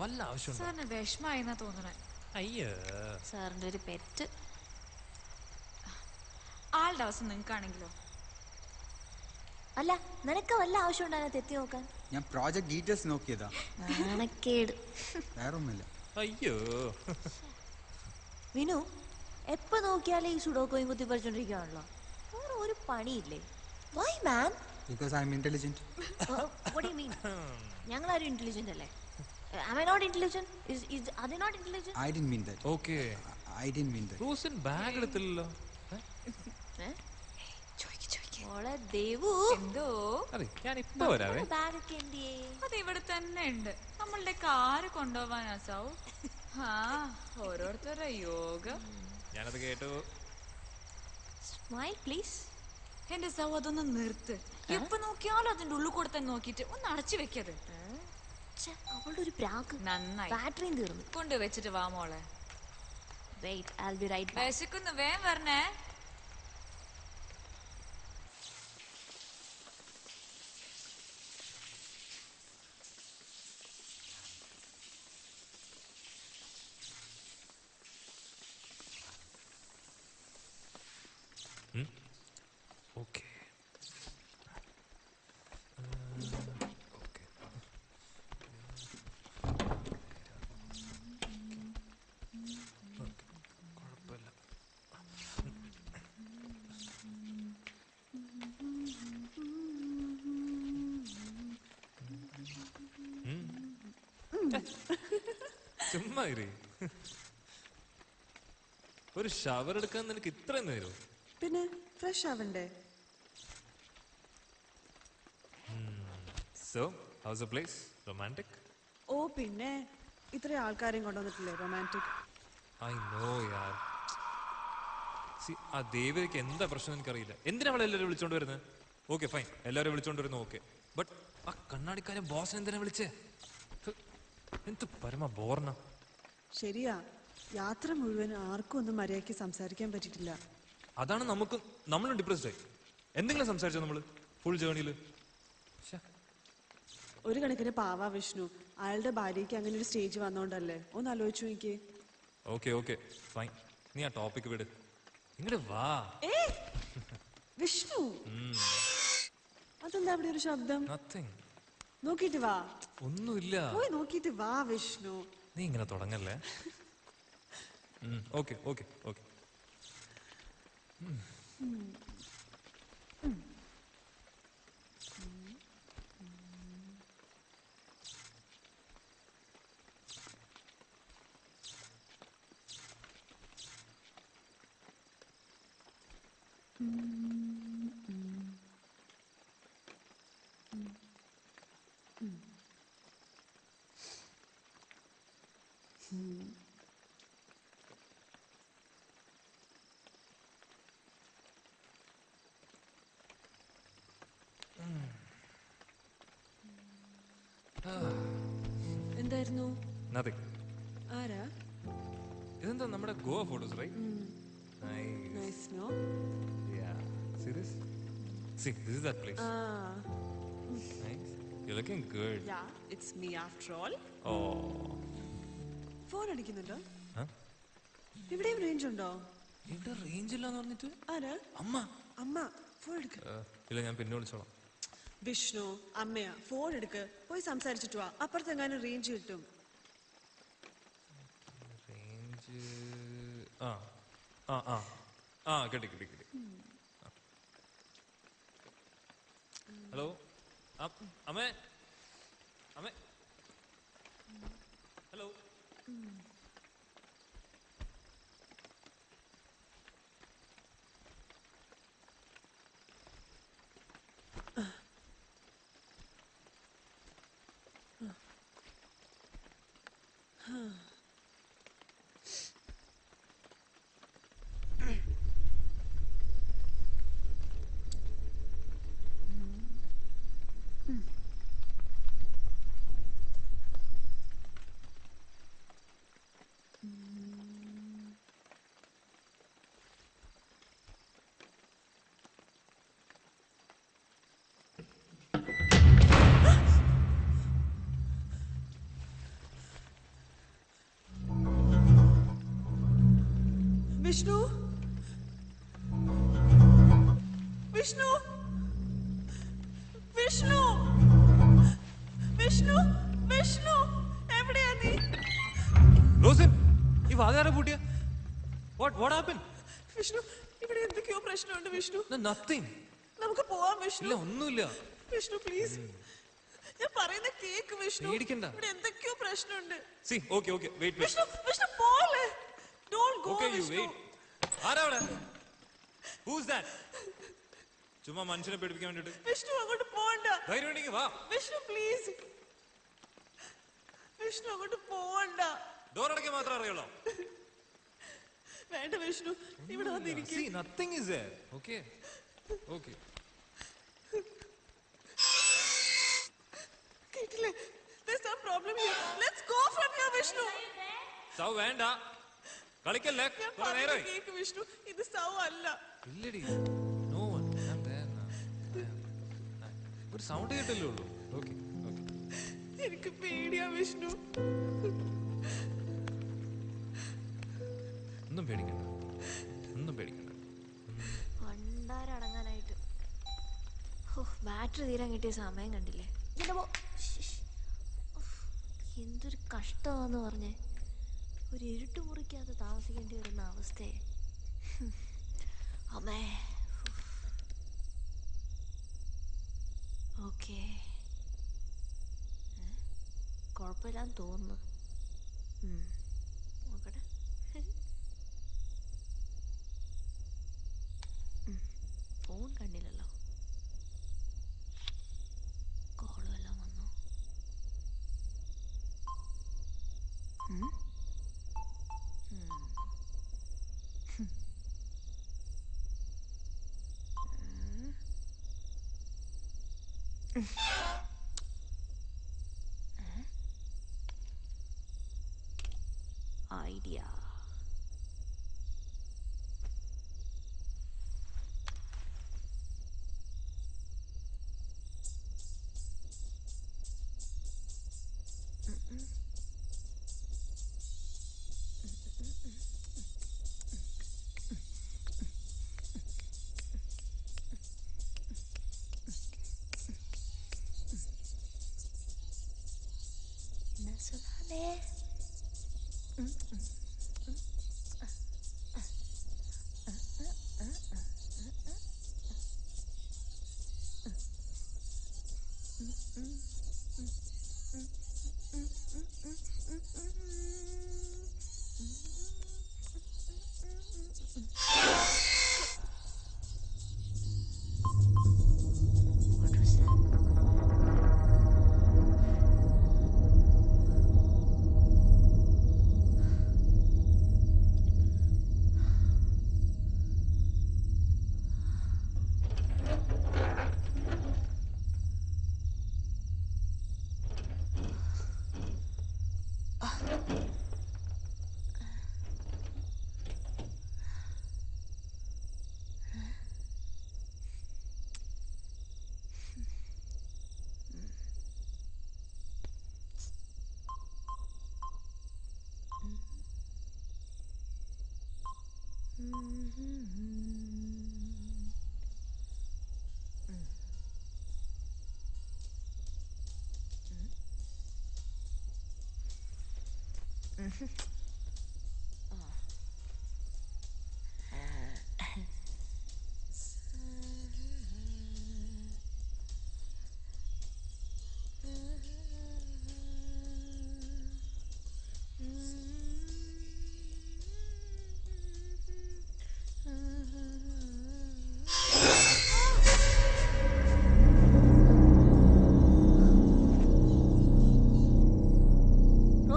വല്ല ആവശ്യം സാറിന് വിഷമായെന്നാ തോന്നണേ. അയ്യോ, സാറിന്റെ ഒരു പെറ്റ്. ആളുടെ അവസ്ഥ നിങ്ങൾക്കാണെങ്കിലോ? അല്ല, നിനക്ക് വല്ല ആവശ്യം ഉണ്ടായിരുന്നു എത്തി നോക്കാൻ? ഞാൻ പ്രോജക്ട് ഡീറ്റെയിൽസ് നോക്കിയതാ. നാണക്കേട്. വേറൊന്നുമില്ല. അയ്യോ വിനു, എപ്പോ നോക്കിയാലേ ഈ സുഡോക്കോയും കുത്തി പറിച്ചോണ്ടിരിക്കുകയാണല്ലോ. വേറെ ഒരു പണിയില്ലേ? Why, man? Because I'm intelligent. What do you mean? ഞങ്ങളാരും ഇന്റലിജന്റ് അല്ലേ? Am I not intelligent? Are they not intelligent? I didn't mean that. Okay. I didn't mean that. Rosan bag എടുത്തില്ലല്ലോ. മോളെ ദേവു, എന്തോ അതെ, ഞാൻ ഇപ്പൊ വരാവേ. ബാഗ് ഒക്കെ എന്തിയേ? അത് ഇവിടെ തന്നെ ഉണ്ട്. നമ്മളുടെ കാറ് കൊണ്ടുപോവാനാ സൗ. ഓരോരുത്തരുടെ യോഗം. ഞാനത് കേട്ടു. Smile, please. എന്റെ സൗ, അതൊന്ന് നിർത്ത്. എപ്പൊ നോക്കിയാലും അതിന്റെ ഉള്ളിൽ കൂടെ തന്നെ നോക്കിട്ട് ഒന്ന് അടച്ചു വെക്കത്. അവളുടെ ഒരു പ്രാക്ക്. നന്നായി. ബാറ്ററിയും തീർന്നു. കൊണ്ട് വെച്ചിട്ട് വാ മോളെ. Wait, I'll be right back. വിശക്കുന്നു, വേഗം വരണേ. Okay. ചുമ്മാ ഇരി. ഒരു ഷവർ എടുക്കാൻ നിനക്ക് ഇത്രയും നേരം? പിന്നെ ഫ്രഷ് ആവണ്ടേ? So, how's the place? Romantic? ഓ പിന്നെ ഇത്രയും ആൾക്കാരെയും കൊണ്ടുവന്നിട്ടില്ലേ romantic. I know, yaar. See, ആ ദേവിക്ക് എന്താ പ്രശ്നം എനിക്കറിയില്ല. എന്തിനാ അവളെ എല്ലാവരും വിളിച്ചോണ്ട് വരുന്നത്? ഓക്കെ ഫൈൻ, എല്ലാവരും വിളിച്ചോണ്ട് വരുന്നു, ഓക്കെ. ബട്ട് ആ കണ്ണാടിക്കാരൻ ബോസിനെ എന്തിനാ വിളിച്ചേ? എന്ത് പരമ ബോർണ. ശരിയാ, യാത്ര മുഴുവൻ ആർക്കും ഒന്നും മര്യാദയ്ക്ക് സംസാരിക്കാൻ പറ്റിയിട്ടില്ല. അതാണ് നമ്മളും ഡിപ്രസ്ഡ് ആയി. എന്തെങ്കിലും സംസാരിച്ചോ നമ്മള് ഫുൾ ജേർണിയില്? ഒരു കണക്കിന് പാവാ വിഷ്ണു, അയാളുടെ ഭാര്യയ്ക്ക് അങ്ങനെ ഒരു സ്റ്റേജ് വന്നോണ്ടല്ലേ. ഒന്ന് ആലോചിച്ചു എനിക്ക്. ഓക്കെ ഓക്കെ ഫൈൻ, നീ ആ ടോപ്പിക് വിട്. ഇങ്ങോട്ട് വാ. വിഷ്ണു, അതെന്താ അവിടെ ഒരു ശബ്ദം? നത്തിങ്. നോക്കിട്ട് വാ. ഒന്നുമില്ല, പോയി നോക്കിട്ട് വാ വിഷ്ണു. നീ ഇങ്ങനെ തുടങ്ങല്ലേ. Okay okay okay. എന്തായിരുന്നു? Nothing. ആരാ? ഇതെന്താ നമ്മുടെ Goa photos, right? Nice, no? Yeah. See this? See, this is that place. Nice. You're looking good. Yeah, it's me after all. Oh. Phone അടിക്കുന്നുണ്ടോ? Huh? ഇവിടെയും റേഞ്ച് ഉണ്ടോ? ഇവിടെ റേഞ്ച് ഇല്ലാന്ന് പറഞ്ഞിട്ട്? ആരാ? അമ്മ. അമ്മ, ഫോൺ എടുക്ക. ഇല്ല, ഞാൻ പിന്നെ വിളിച്ചോളാം. വിഷ്ണു, അമ്മയാ, ഫോൺ എടുക്ക്. പോയി സംസാരിച്ചിട്ട് വാ. അപ്പുറത്തെങ്ങാനും റേഞ്ച് കിട്ടും. റേഞ്ച് ആ ആ ആ ആ കിട്ടി കിട്ടി കിട്ടി. ഹലോ അമ്മേ, അമ്മേ, ഹലോ. വിഷ്ണു, വിഷ്ണു, വിഷ്ണു, വിഷ്ണു, വിഷ്ണു, എവിടെയാ നീ? റോസിൻ, ഈ വാതിലാരെ പൂട്ടിയ? What happened? വിഷ്ണു, ഇവിടെ എന്തൊക്കെയോ പ്രശ്നമുണ്ട് വിഷ്ണു. Nothing. നമുക്ക് പോവാം വിഷ്ണു. ഇല്ല, ഒന്നുമില്ല. വിഷ്ണു പ്ലീസ്, ഞാൻ പറയുന്ന കേക്ക് വിഷ്ണു. പേടിക്കണ്ട. ഇവിടെ എന്തൊക്കെയോ പ്രശ്നമുണ്ട്. See, okay, wait. Vishnu, Vishnu പോലെ. Don't go Okay, you Vishnu. wait. ആരാ അവിടെ? Who's that? ചുമ്മാ മനുഷ്യനെ പേടിപ്പിക്കാൻ വേണ്ടിട്ട്. വിഷ്ണു അങ്ങോട്ട് പോവണ്ട. ധൈര്യം ഉണ്ടെങ്കിൽ വാ. വിഷ്ണു പ്ലീസ്. വിഷ്ണു അങ്ങോട്ട് പോവണ്ട. ഡോർ അടയ്ക്കാൻ മാത്രം അറിയുള്ളൂ. വേണ്ട വിഷ്ണു, ഇവിടെ വന്നിരിക്കും. See, nothing is there. Okay. കേട്ടില്ലേ? There's some വേണ്ട കളിക്കല്ലേ കുറെ നേരമായി. കേക്ക് വിഷ്ണു, ഇത് സൗ അല്ല. ഇല്ലടി നോ വൺ. ഒരു സൗണ്ട് കേട്ടല്ലേ ഉള്ളൂ. Okay okay. എനിക്ക് പേടിയാ വിഷ്ണു. ഒന്നും പേടിക്കണ്ട, ഒന്നും പേടിക്കണ്ട. പണ്ടാരടങ്ങാനായിട്ട് ബാറ്ററി തീരാൻ കിട്ടിയ സമയം കണ്ടില്ലേ. എന്തൊരു കഷ്ടമാന്ന് പറഞ്ഞേ. ഒരു ഇരുട്ടുമുറിക്കകത്ത് താമസിക്കേണ്ടി വരുന്ന അവസ്ഥയെ. അമ്മേ. ഓക്കെ, കുഴപ്പമില്ലാന്ന് തോന്നുന്നു. നോക്കട്ടെ. ഫോൺ കണ്ടില്ലല്ലോ. കോളും എല്ലാം വന്നു. Idea. സുധാമേ.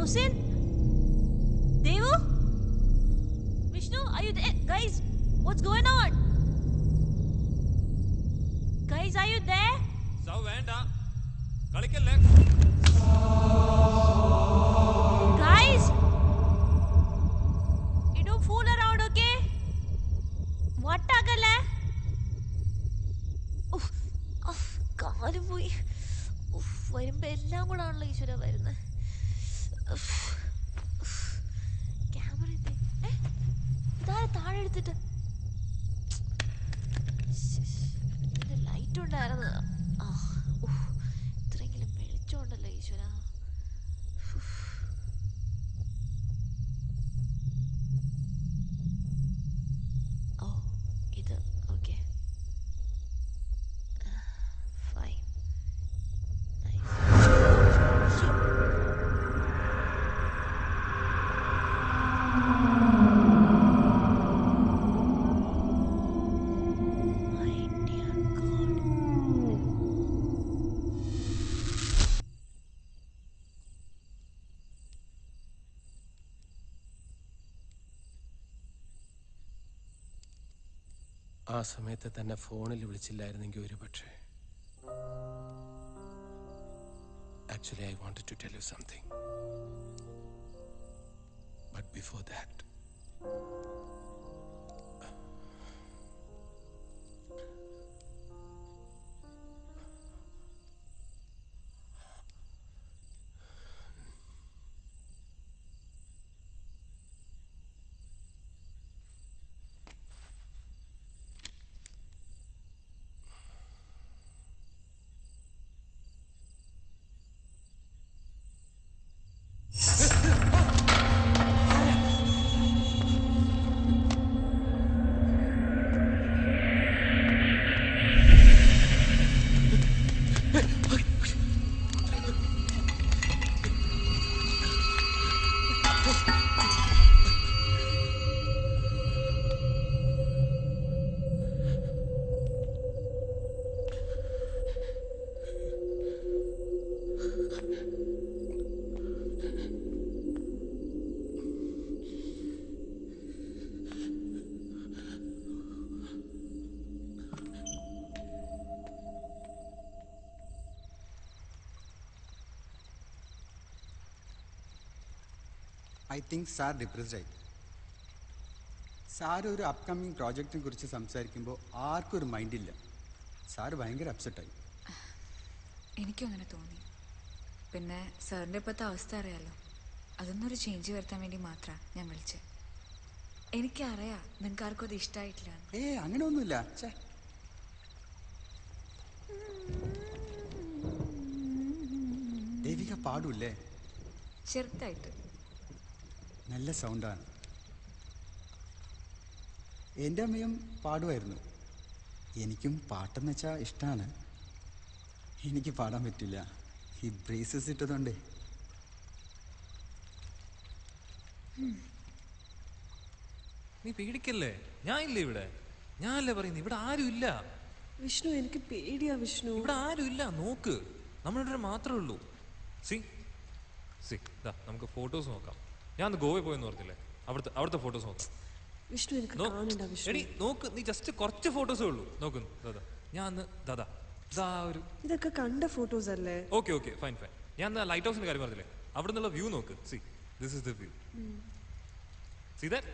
Rosin? Devu? Vishnu, are you there? Guys, what's going on? Guys, are you there? സൗ വേണ്ട കളിക്കല്ലേ. Guys! You don't fool around, okay? വട്ടാക്കല്ലേ? കാല് പോയി. വരുമ്പോ എല്ലാം കൂടെ ആണല്ലോ ഈശ്വര വരുന്നത്. ക്യാമറ ഇതാരെ താഴെ എടുത്തിട്ട് ലൈറ്റ് ഉണ്ടായിരുന്നു. ഇത്രയെങ്കിലും വെളിച്ചമുണ്ടല്ലോ ഈശ്വര. ഓ ഇത് ഓക്കെ, ഫൈൻ. ആ സമയത്ത് തന്നെ ഫോണിൽ വിളിച്ചില്ലായിരുന്നെങ്കിൽ ഒരു പക്ഷേ. Actually I wanted to tell you something, but before that. I think sir depressed ആയി. സാർ ഒരു അപ്കമ്മിങ് പ്രോജക്റ്റിനെ കുറിച്ച് സംസാരിക്കുമ്പോൾ ആർക്കും ഒരു മൈൻഡില്ല. സാർ ഭയങ്കര അപ്സെറ്റായി. എനിക്കും അങ്ങനെ തോന്നി. പിന്നെ സാറിൻ്റെ ഇപ്പോഴത്തെ അവസ്ഥ അറിയാലോ, അതൊന്നൊരു ചേഞ്ച് വരുത്താൻ വേണ്ടി മാത്രമാണ് ഞാൻ വിളിച്ചത്. എനിക്കറിയാം നിങ്ങൾക്ക് ആർക്കും അത് ഇഷ്ടമായിട്ടില്ല. അങ്ങനെ ഒന്നുമില്ല. ദേവിക പാടൂല്ലേ? ചെറുതായിട്ട്. നല്ല സൗണ്ടാണ്. എൻ്റെ അമ്മയും പാടുമായിരുന്നു. എനിക്കും പാട്ടെന്ന് വെച്ചാൽ ഇഷ്ടമാണ്. എനിക്ക് പാടാൻ പറ്റില്ല, ഈ ബ്രേസസ് ഇട്ടതുകൊണ്ടേ. നീ പേടിക്കല്ലേ, ഞാൻ ഇല്ലേ ഇവിടെ. ഞാനല്ലേ പറയുന്നത്, ഇവിടെ ആരും ഇല്ല. വിഷ്ണു, എനിക്ക് പേടിയാ വിഷ്ണു. ഇവിടെ ആരും ഇല്ല, നോക്ക്, നമ്മളിവിടെ മാത്രമേ ഉള്ളൂ. സി സി ദാ നമുക്ക് ഫോട്ടോസ് നോക്കാം. ഞാൻ അന്ന് ഗോവയിൽ പോയെന്ന് പറഞ്ഞില്ലേ, അവിടുത്തെ ഫോട്ടോസ് നോക്കാം. വിഷ്ണു, എനിക്ക് കാണണ്ട വിഷ്ണു. എടി നോക്ക്, നീ ജസ്റ്റ് കുറച്ച് ഫോട്ടോസേ ഉള്ളൂ. നോക്കുന്നു ദാദാ, ഞാൻ അന്ന് ദാദാ ഒരു ഇതൊക്കെ കണ്ട ഫോട്ടോസ് അല്ലേ? Okay okay fine fine. ഞാൻ അന്ന് ലൈറ്റ് ഹൗസിന്റെ കാര്യം പറഞ്ഞില്ലേ, അവിടെ നിന്നുള്ള വ്യൂ നോക്ക്. See this is the view. C that?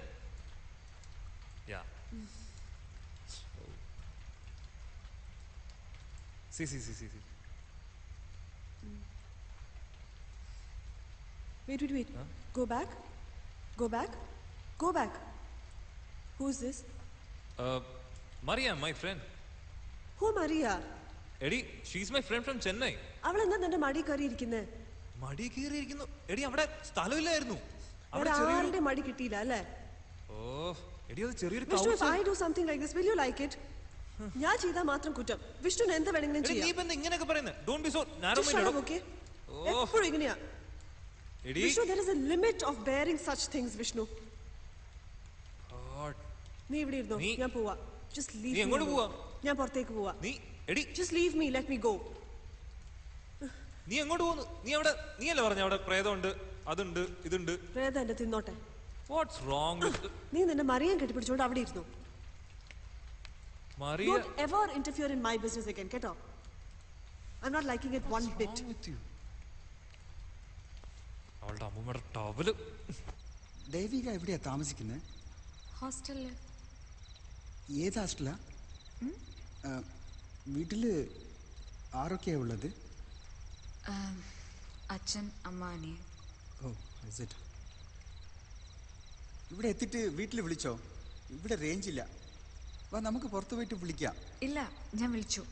Yeah. See. Wait. Huh? Go back. Who's this? Maria, my friend. Who Maria? Eddie, she's my friend from Chennai. അവൾ എന്താ നിന്റെ മടി കയറി ഇരിക്കുന്നേ? മടി കയറി ഇരിക്കുന്നു? എടി അവിടെ സ്ഥലമില്ലായിരുന്നു. ആരുടെ മടി കിട്ടിയില്ല അല്ലേ? ഓ എടി, അത് ചെറിയൊരു Vishnu, if I do something like this, will you like it? ഞാൻ ചെയ്താൽ മാത്രം കുറ്റം. വിഷ്ണുവിന് എന്താ വേണമെങ്കിലും ചെയ്യാം. നീ ഇപ്പോ ഇങ്ങനെയൊക്കെ പറയുന്നത്? Don't be so narrow minded. Okay? എപ്പോഴും ഇങ്ങനെയാ. Vishnu, there is a limit of bearing such things, Vishnu. God. നീ ഇവിടെ ഇരുന്നോ, ഞാൻ പോവാ. Just leave me. നീ എങ്ങോട്ട് പോവാ? ഞാൻ പുറത്തേക്ക് പോവാ. നീ എടി Just leave me, let me go. നീ എങ്ങോട്ട് പോകുന്നു? നീ അല്ലേ പറഞ്ഞ അവിടെ പ്രേതമുണ്ട്, അതുണ്ട്, ഇതുണ്ട്. പ്രേതം എന്നെ തിന്നോട്ടെ. What's wrong with നീ നിന്റെ മറിയം കെട്ടിപ്പിടിച്ചോണ്ട് അവിടെ ഇരുന്നു. Maria, don't ever interfere in my business again. Get up. I'm not liking it one bit. അവളുടെ അമ്മൂമ്മയുടെ ടവല്. ദേവിക എവിടെയാ താമസിക്കുന്നത്? ഹോസ്റ്റലില്. ഏത് ഹോസ്റ്റലാ? വീട്ടില് ആരൊക്കെയാ ഉള്ളത്? അച്ഛൻ, അമ്മ, അനിയൻ. ഓ, ഇവിടെ എത്തിയിട്ട് വീട്ടിൽ വിളിച്ചോ? ഇവിടെ റേഞ്ച് ഇല്ല. വാ, നമുക്ക് പുറത്തു പോയിട്ട് വിളിക്കാം. ഇല്ല, ഞാൻ വിളിച്ചു.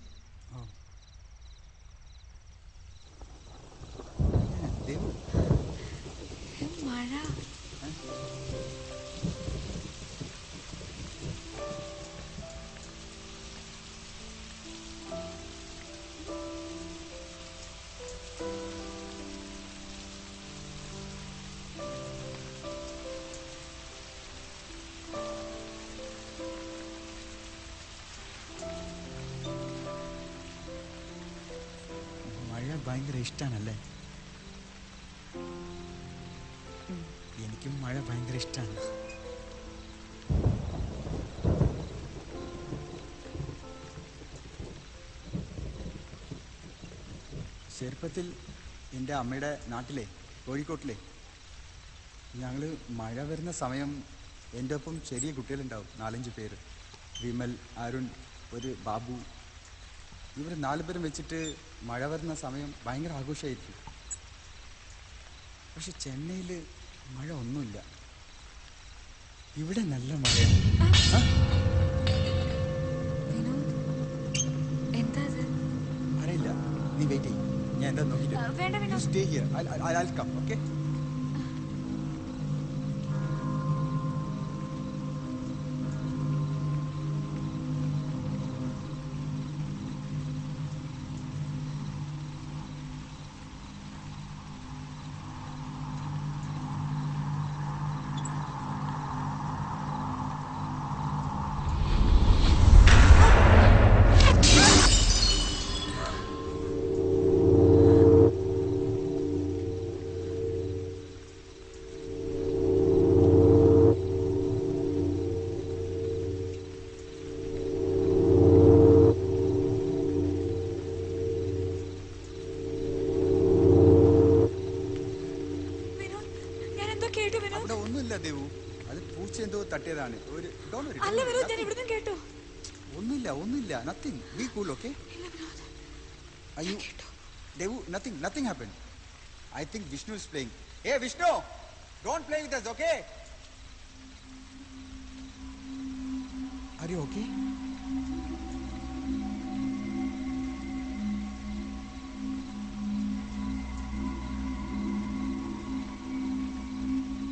മഴ. ഭയങ്കര ഇഷ്ടാണല്ലേ? എനിക്കും മഴ ഭയങ്കര ഇഷ്ടമാണ്. ചെറുപ്പത്തിൽ എൻ്റെ അമ്മയുടെ നാട്ടിലെ കോഴിക്കോട്ടിലെ ഞങ്ങൾ മഴ വരുന്ന സമയം എൻ്റെ ഒപ്പം ചെറിയ കുട്ടികളുണ്ടാവും 4-5 പേര്. വിമൽ, അരുൺ, ഒരു ബാബു. ഇവർ 4 പേരും വെച്ചിട്ട് മഴ വരുന്ന സമയം ഭയങ്കര ആഘോഷമായിരിക്കും. പക്ഷെ ചെന്നൈയിൽ മഴ ഒന്നുമില്ല. ഇവിടെ നല്ല മഴയാണ്. വിനോദ്, എന്താ അത്? അറിയില്ല, നീ വെയിറ്റ് ചെയ്യും. ഞാൻ എന്താ വേണ്ട നോക്കിയിട്ട് Vinod. Stay here. I'll come, okay? Vinod, ഞാൻ എന്തോ കേട്ടു വിനോദ്. അവിടെ ഒന്നുമില്ല ദേവു, അത് പൂച്ച എന്തോ തട്ടിയതാണ്. അല്ല വിനോദ്, ഞാൻ ഇവിടുന്ന് കേട്ടു. ഒന്നുമില്ല, നത്തിങ്. B cool, okay? ഇല്ല വിനോദ്, അയ്യോ Devu, nothing happen. I think Vishnu is playing. Hey Vishnu, don't play with us, okay? Are you okay?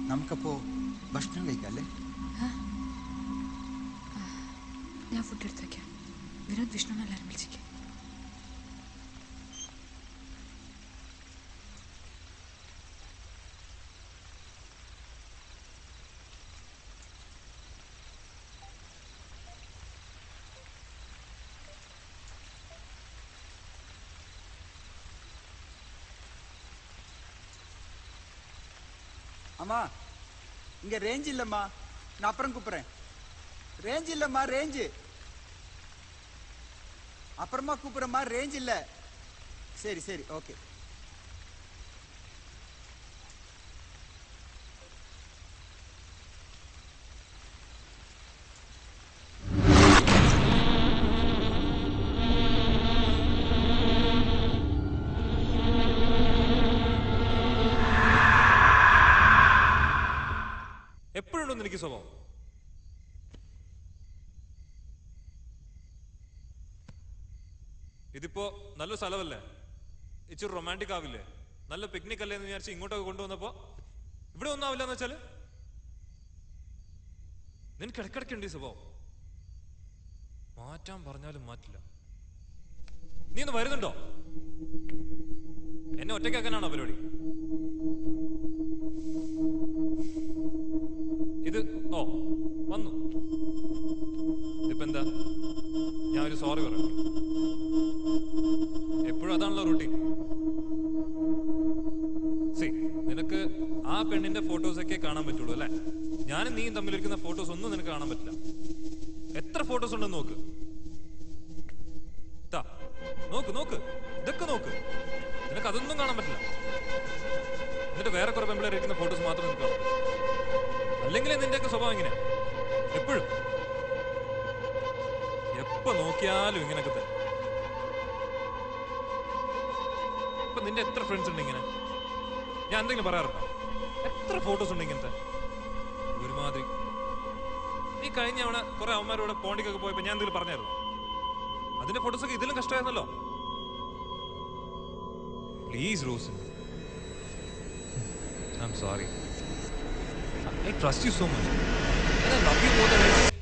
നമുക്കപ്പോ ഭക്ഷണം കഴിക്കാം അല്ലേ? ഞാൻ ഫുഡ് എടുത്ത് വെക്കാം. വിനോദ് വിഷ്ണുവിനെ എല്ലാവരും വിളിച്ചിരിക്കും. அம்மா இங்க ரேஞ்ச் இல்லம்மா, நான் அப்புறம் கூப்பிடுறேன். ரேஞ்ச் இல்லம்மா, ரேஞ்சு அப்புறமா கூப்பிடுறேம்மா, ரேஞ்ச் இல்ல. சரி சரி, ஓகே. എപ്പോഴുണ്ടോന്ന് എനിക്ക് സ്വഭാവം. ഇതിപ്പോ നല്ല സ്ഥലമല്ലേ, ഇച്ചിരി റൊമാൻറ്റിക് ആവില്ലേ? നല്ല പിക്നിക് അല്ലേ എന്ന് വിചാരിച്ച് ഇങ്ങോട്ടൊക്കെ കൊണ്ടുവന്നപ്പോ ഇവിടെ ഒന്നും ആവില്ല എന്ന് വെച്ചാല് നിനക്ക് ഇടക്കിടക്കുണ്ട് ഈ സ്വഭാവം. മാറ്റാൻ പറഞ്ഞാലും മാറ്റില്ല. നീ ഒന്ന് വരുന്നുണ്ടോ? എന്നെ ഒറ്റയ്ക്കാക്കാനാണോ പരിപാടി? ഇത് വന്നു. ഇതിപ്പോ എന്താ? ഞാൻ ഒരു സോറി പറയാം. എപ്പോഴും അതാണല്ലോ റൂട്ടീൻ. സി, നിനക്ക് ആ പെണ്ണിന്റെ ഫോട്ടോസ് ഒക്കെ കാണാൻ പറ്റുള്ളൂ അല്ലെ? ഞാനും നീയും തമ്മിലിരിക്കുന്ന ഫോട്ടോസ് ഒന്നും നിനക്ക് കാണാൻ പറ്റില്ല. എത്ര ഫോട്ടോസ് ഉണ്ടെന്ന് നോക്ക്. നോക്ക്, ഇതൊക്കെ നോക്ക്. നിനക്ക് അതൊന്നും കാണാൻ പറ്റില്ല. എന്നിട്ട് വേറെ കുറെ പെമ്പിളേർ ഇരിക്കുന്ന ഫോട്ടോസ് മാത്രം നിനക്ക് കാണാം. അല്ലെങ്കിൽ നിന്റെയൊക്കെ സ്വഭാവം ഇങ്ങനെ എപ്പോഴും, എപ്പോ നോക്കിയാലും ഇങ്ങനെയൊക്കെ തന്നെ. ഇപ്പൊ നിന്റെ എത്ര ഫ്രണ്ട്സ് ഉണ്ട് ഇങ്ങനെ? ഞാൻ എന്തെങ്കിലും പറയാറുണ്ടോ? എത്ര ഫോട്ടോസ് ഉണ്ട് ഇങ്ങനത്തെ? ഒരുമാതിരി. നീ കഴിഞ്ഞ അവിടെ കുറെ അവന്മാരോട് പോണ്ടിക്കൊക്കെ പോയപ്പോ ഞാൻ എന്തെങ്കിലും പറഞ്ഞായിരുന്നു? അതിന്റെ ഫോട്ടോസൊക്കെ ഇതിലും കഷ്ടമായിരുന്നല്ലോ. Please Rose, I am sorry. I trust you so much. And I love you more than anything.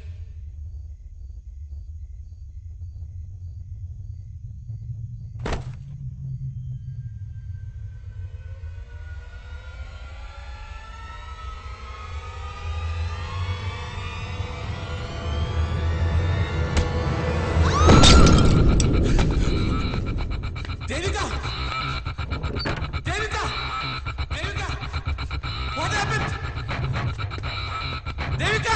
Devika! What happened? Devika!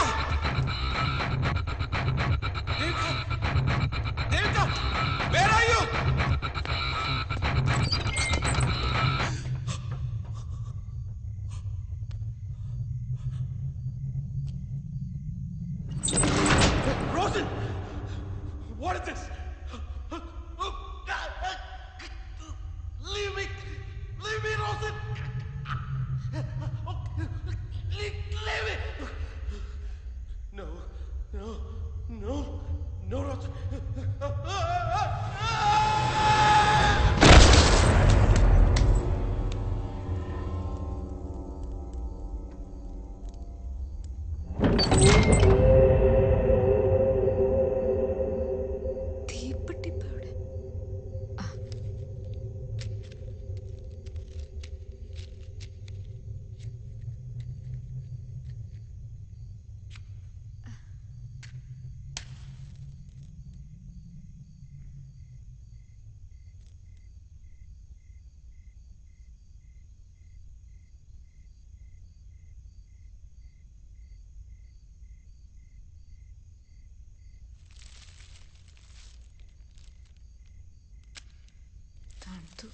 തണുത്തു.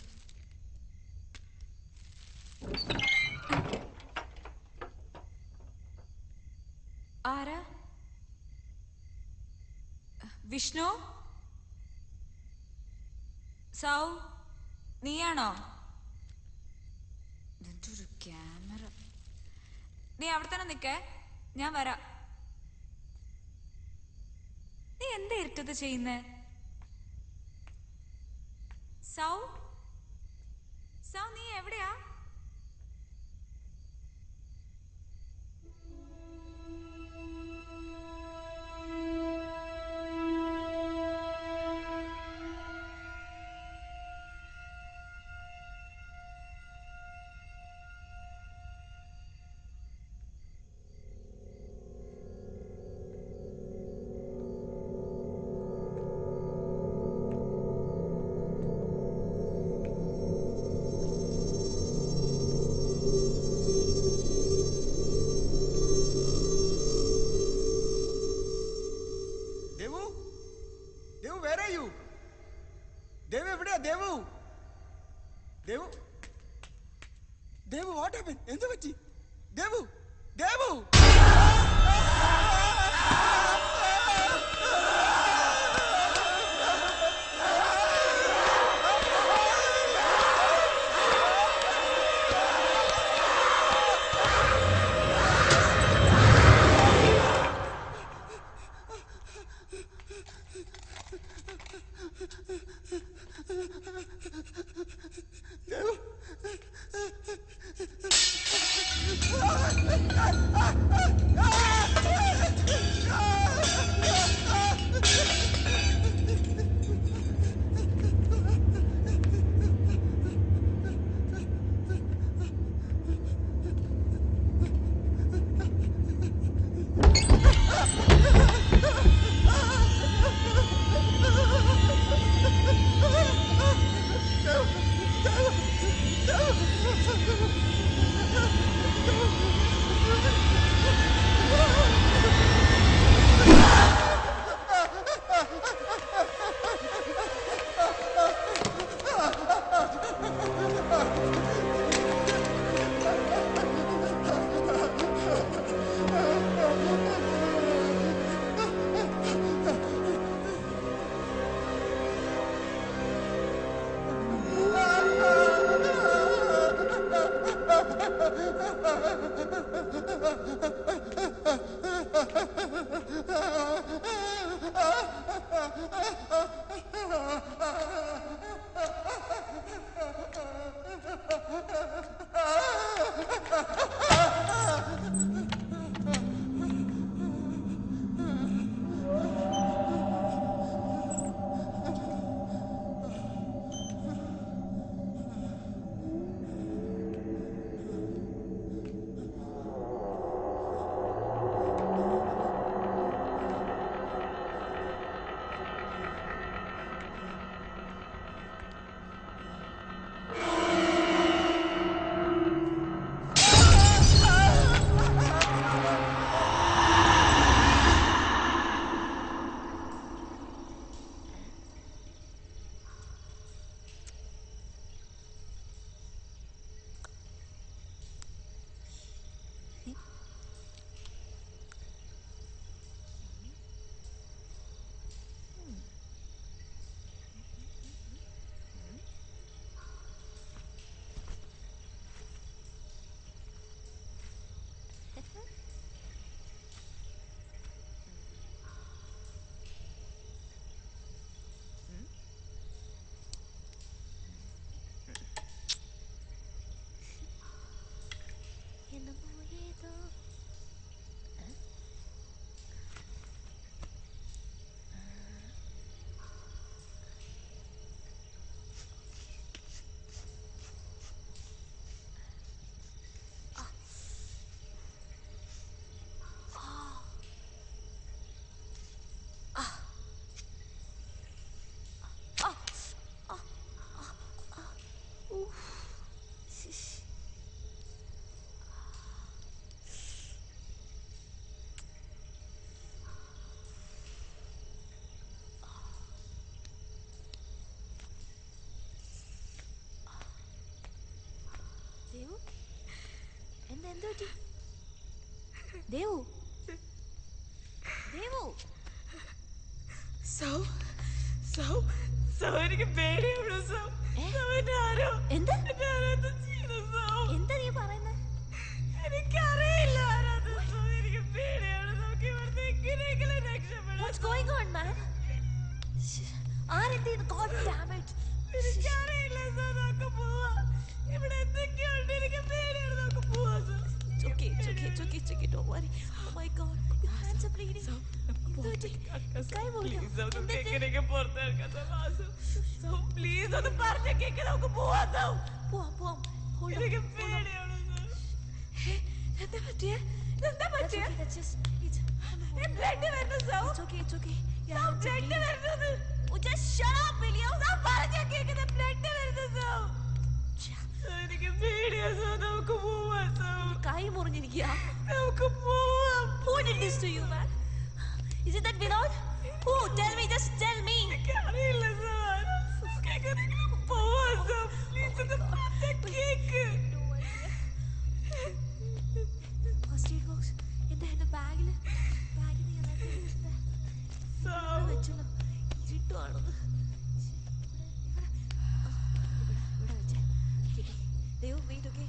ആരാ? വിഷ്ണു? സൗ, നീയാണോ? ഇതൊരു ക്യാമറ. നീ അവിടെ തന്നെ നിക്കേ, ഞാൻ വരാം. നീ എന്താ ഇരുട്ടത് ചെയ്യുന്നേ? സൗ, സൗ, നീ എവിടെയാ? എന്ത് പറ്റി? ദേവു, ദേവു! എന്ത് പറ്റി? ദേവു ദേവു എനിക്ക് പേടിയാണ്. എന്താ നീ പറയുന്നത്? എനിക്കറിയില്ല. എനിക്ക് പേടിയാണ്. നമുക്ക് ഇവിടുന്ന് എങ്ങനെയെങ്കിലും രക്ഷപ്പെടാം. What's going on, man? ആരെന്ത്? God damn it. എനിക്കറിയില്ല സർ. നമുക്ക് പോവാം. ഇവിടെ എന്തൊക്കെയുണ്ട്. എനിക്ക് പേടിയാണ്. നമുക്ക് പോവാം sir. It's okay. Don't worry. Oh my God. Your hands are bleeding. കൈ മുറിഞ്ഞോ? എങ്ങനെയൊക്കെ പുറത്തിറക്കാം സർ. പ്ലീസ് ഒന്ന് പറഞ്ഞ കേക്ക്. നമുക്ക് പോവാം സർ. പോവാം. എനിക്ക് പേടിയാണ് സർ. എന്താ പറ്റിയേ? That's just ബ്ലഡ് വരുന്നു sir. It's okay. Yeah, blood വരുന്നത്. just shut up, William. പറഞ്ഞ കേക്ക്. ബ്ലഡ് വരുന്നു സർ. എനിക്ക് പേടിയാ സർ. നമുക്ക് പോവാം സർ. കൈ മുറിഞ്ഞിരിക്കുക. നമുക്ക് പോവാം. Who did this to you, man? Is it that Vinod? Who? Tell me, just tell me. എനിക്കറിയില്ല സർ. നമുക്ക് പോവാം സർ. പ്ലീസ് ഒന്ന് പറഞ്ഞ കേക്ക്. First aid box. എന്റെ ബാഗിൽ വെച്ചല്ലോ. ഇരുട്ടുവാണത്. ഇവിടെ വെച്ചേ. ദൈവം wait. Okay.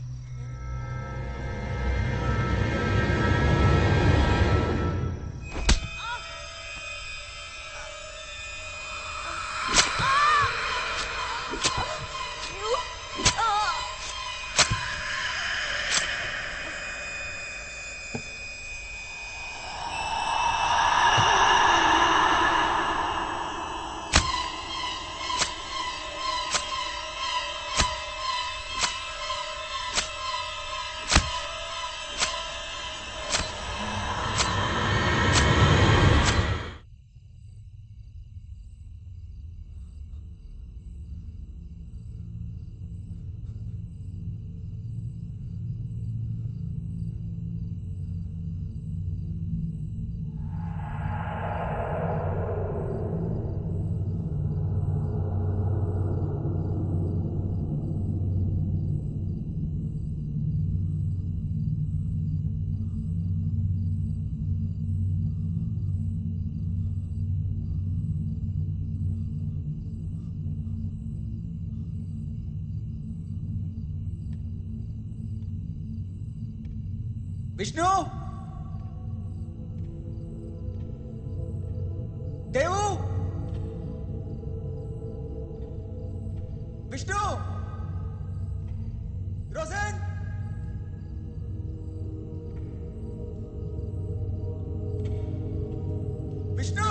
Vishnu, Devu, Vishnu, Rosen, Vishnu.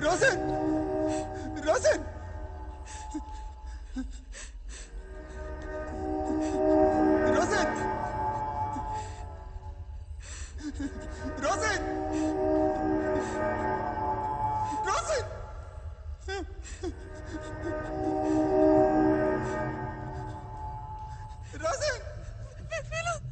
Rosen! Rosen! Rosen! Rosen! Rosen! Rosen! Vinod!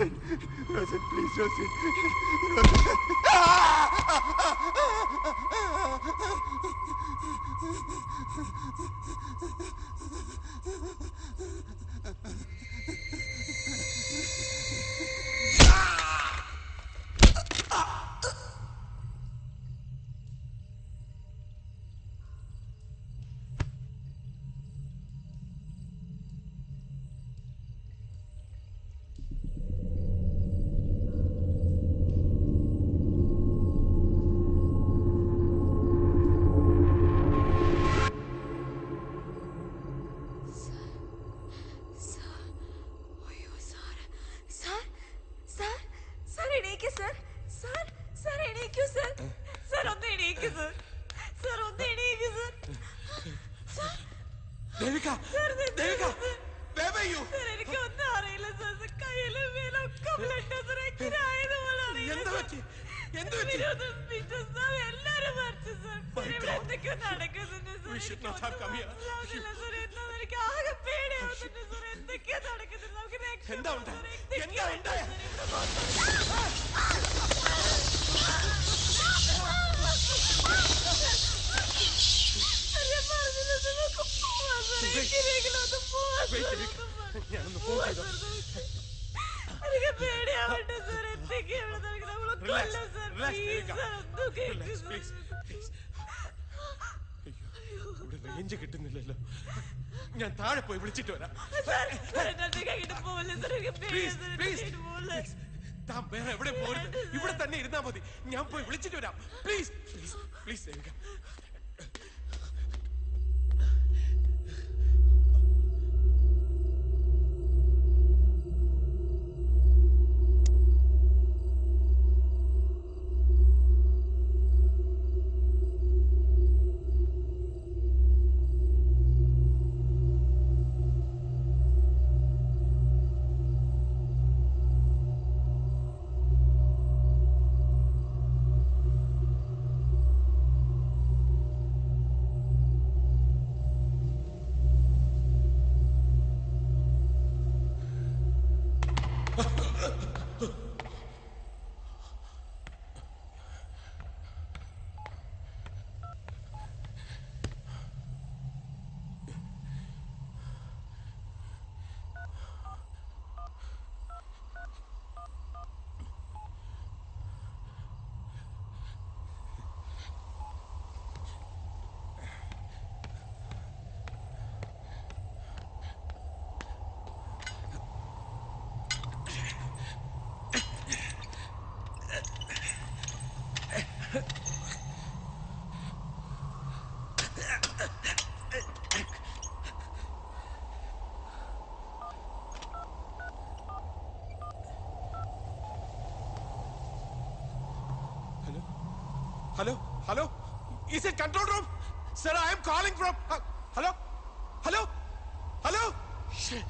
Rosen, please, Rosen. Devika! Devika! Where were you? We should not have come here. Range കിട്ടുന്നില്ലല്ലോ. ഞാൻ താഴെ പോയി വിളിച്ചിട്ട് വരാം. താൻ വേറെ എവിടെ പോരുത്, ഇവിടെ തന്നെ ഇരുന്നാ മതി. ഞാൻ പോയി വിളിച്ചിട്ട് വരാം. Please please please Devika. Hello? Hello? Is it control room? Sir, I am calling from... Hello? Hello? Hello? Shit.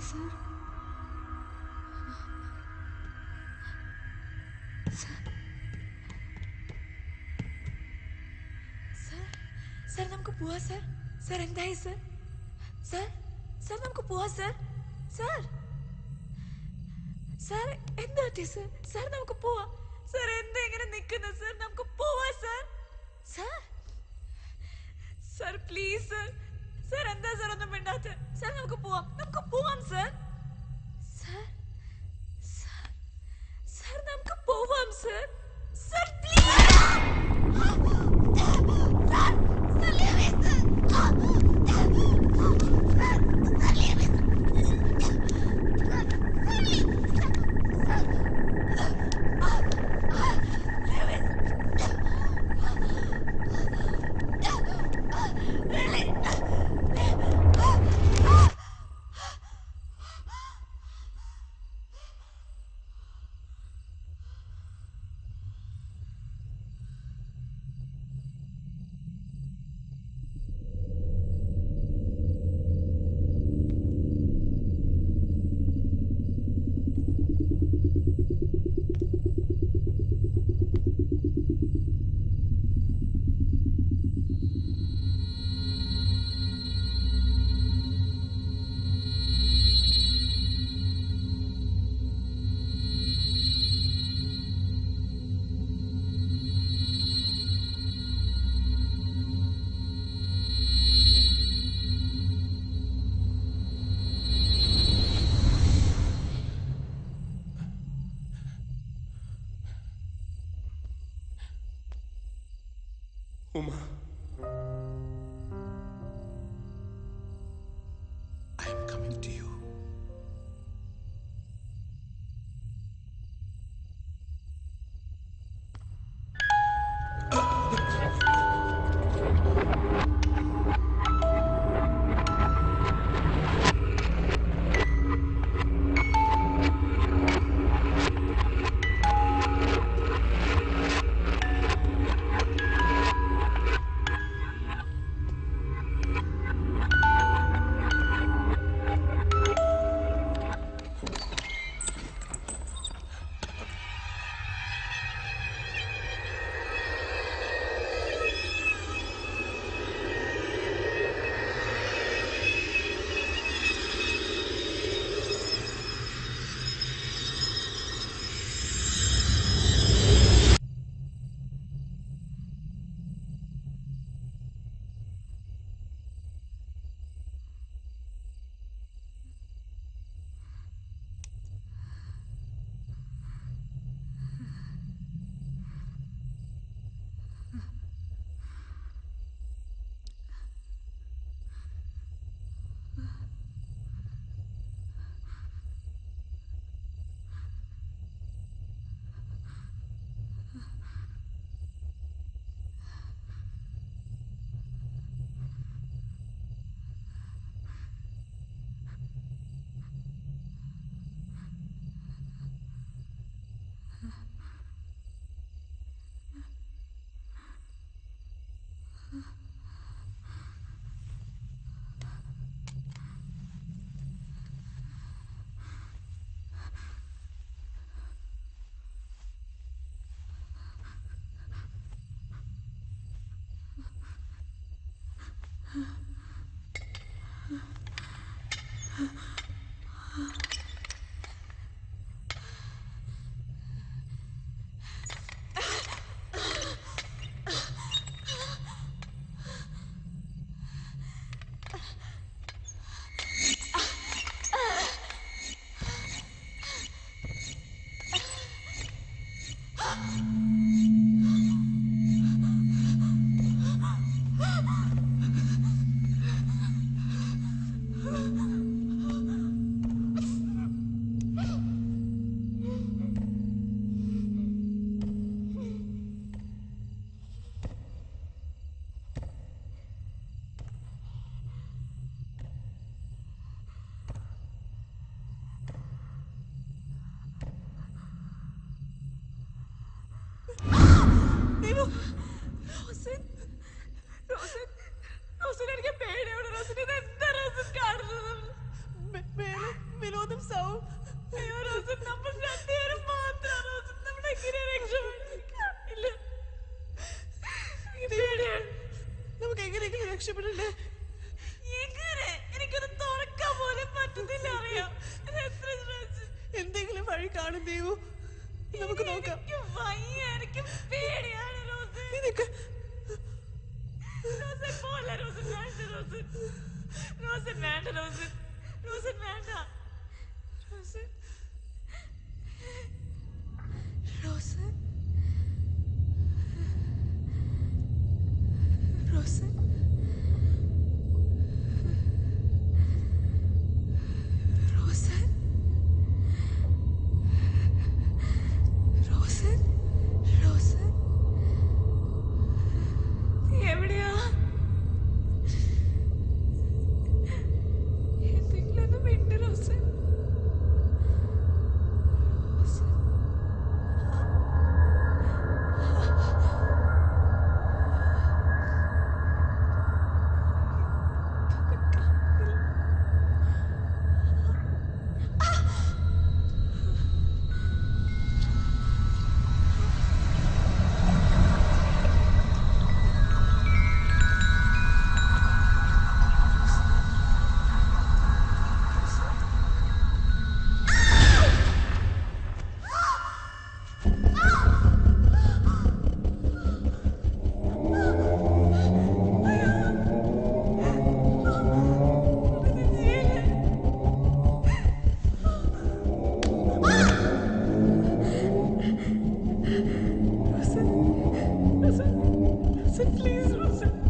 Sir? Sir, നമുക്ക് പോവാ സർ. സർ എന്തായി സർ? സർ നമുക്ക് പോവാ സർ. സാർ സാർ എന്താ സർ? സാർ നമുക്ക് പോവാം. സാർ എന്താ ഇങ്ങനെ നിൽക്കുന്നത്? സാർ നമുക്ക് പോവാം sir. Sir sir please sir. Sir എന്താ സാർ ഒന്നും മിണ്ടാത്ത? സാർ നമുക്ക് പോവാം. നമുക്ക് പോവാം സാർ. സാർ സാർ സാർ നമുക്ക് പോവാം sir. Sir please. Uma, I am coming to you. രക്ഷപ്പെടണ്ടേ? എനിക്കൊന്ന് തുറക്കാൻ പോലും പറ്റുന്നില്ല അറിയാം. എന്തെങ്കിലും വഴി കാണും ദേവു, നമുക്ക് നോക്കാം. നിനക്ക് എവിടെയാ? എന്തെങ്കിലും ഒന്ന് മിണ്ട് റോസ്. Rosa, please, Rosa.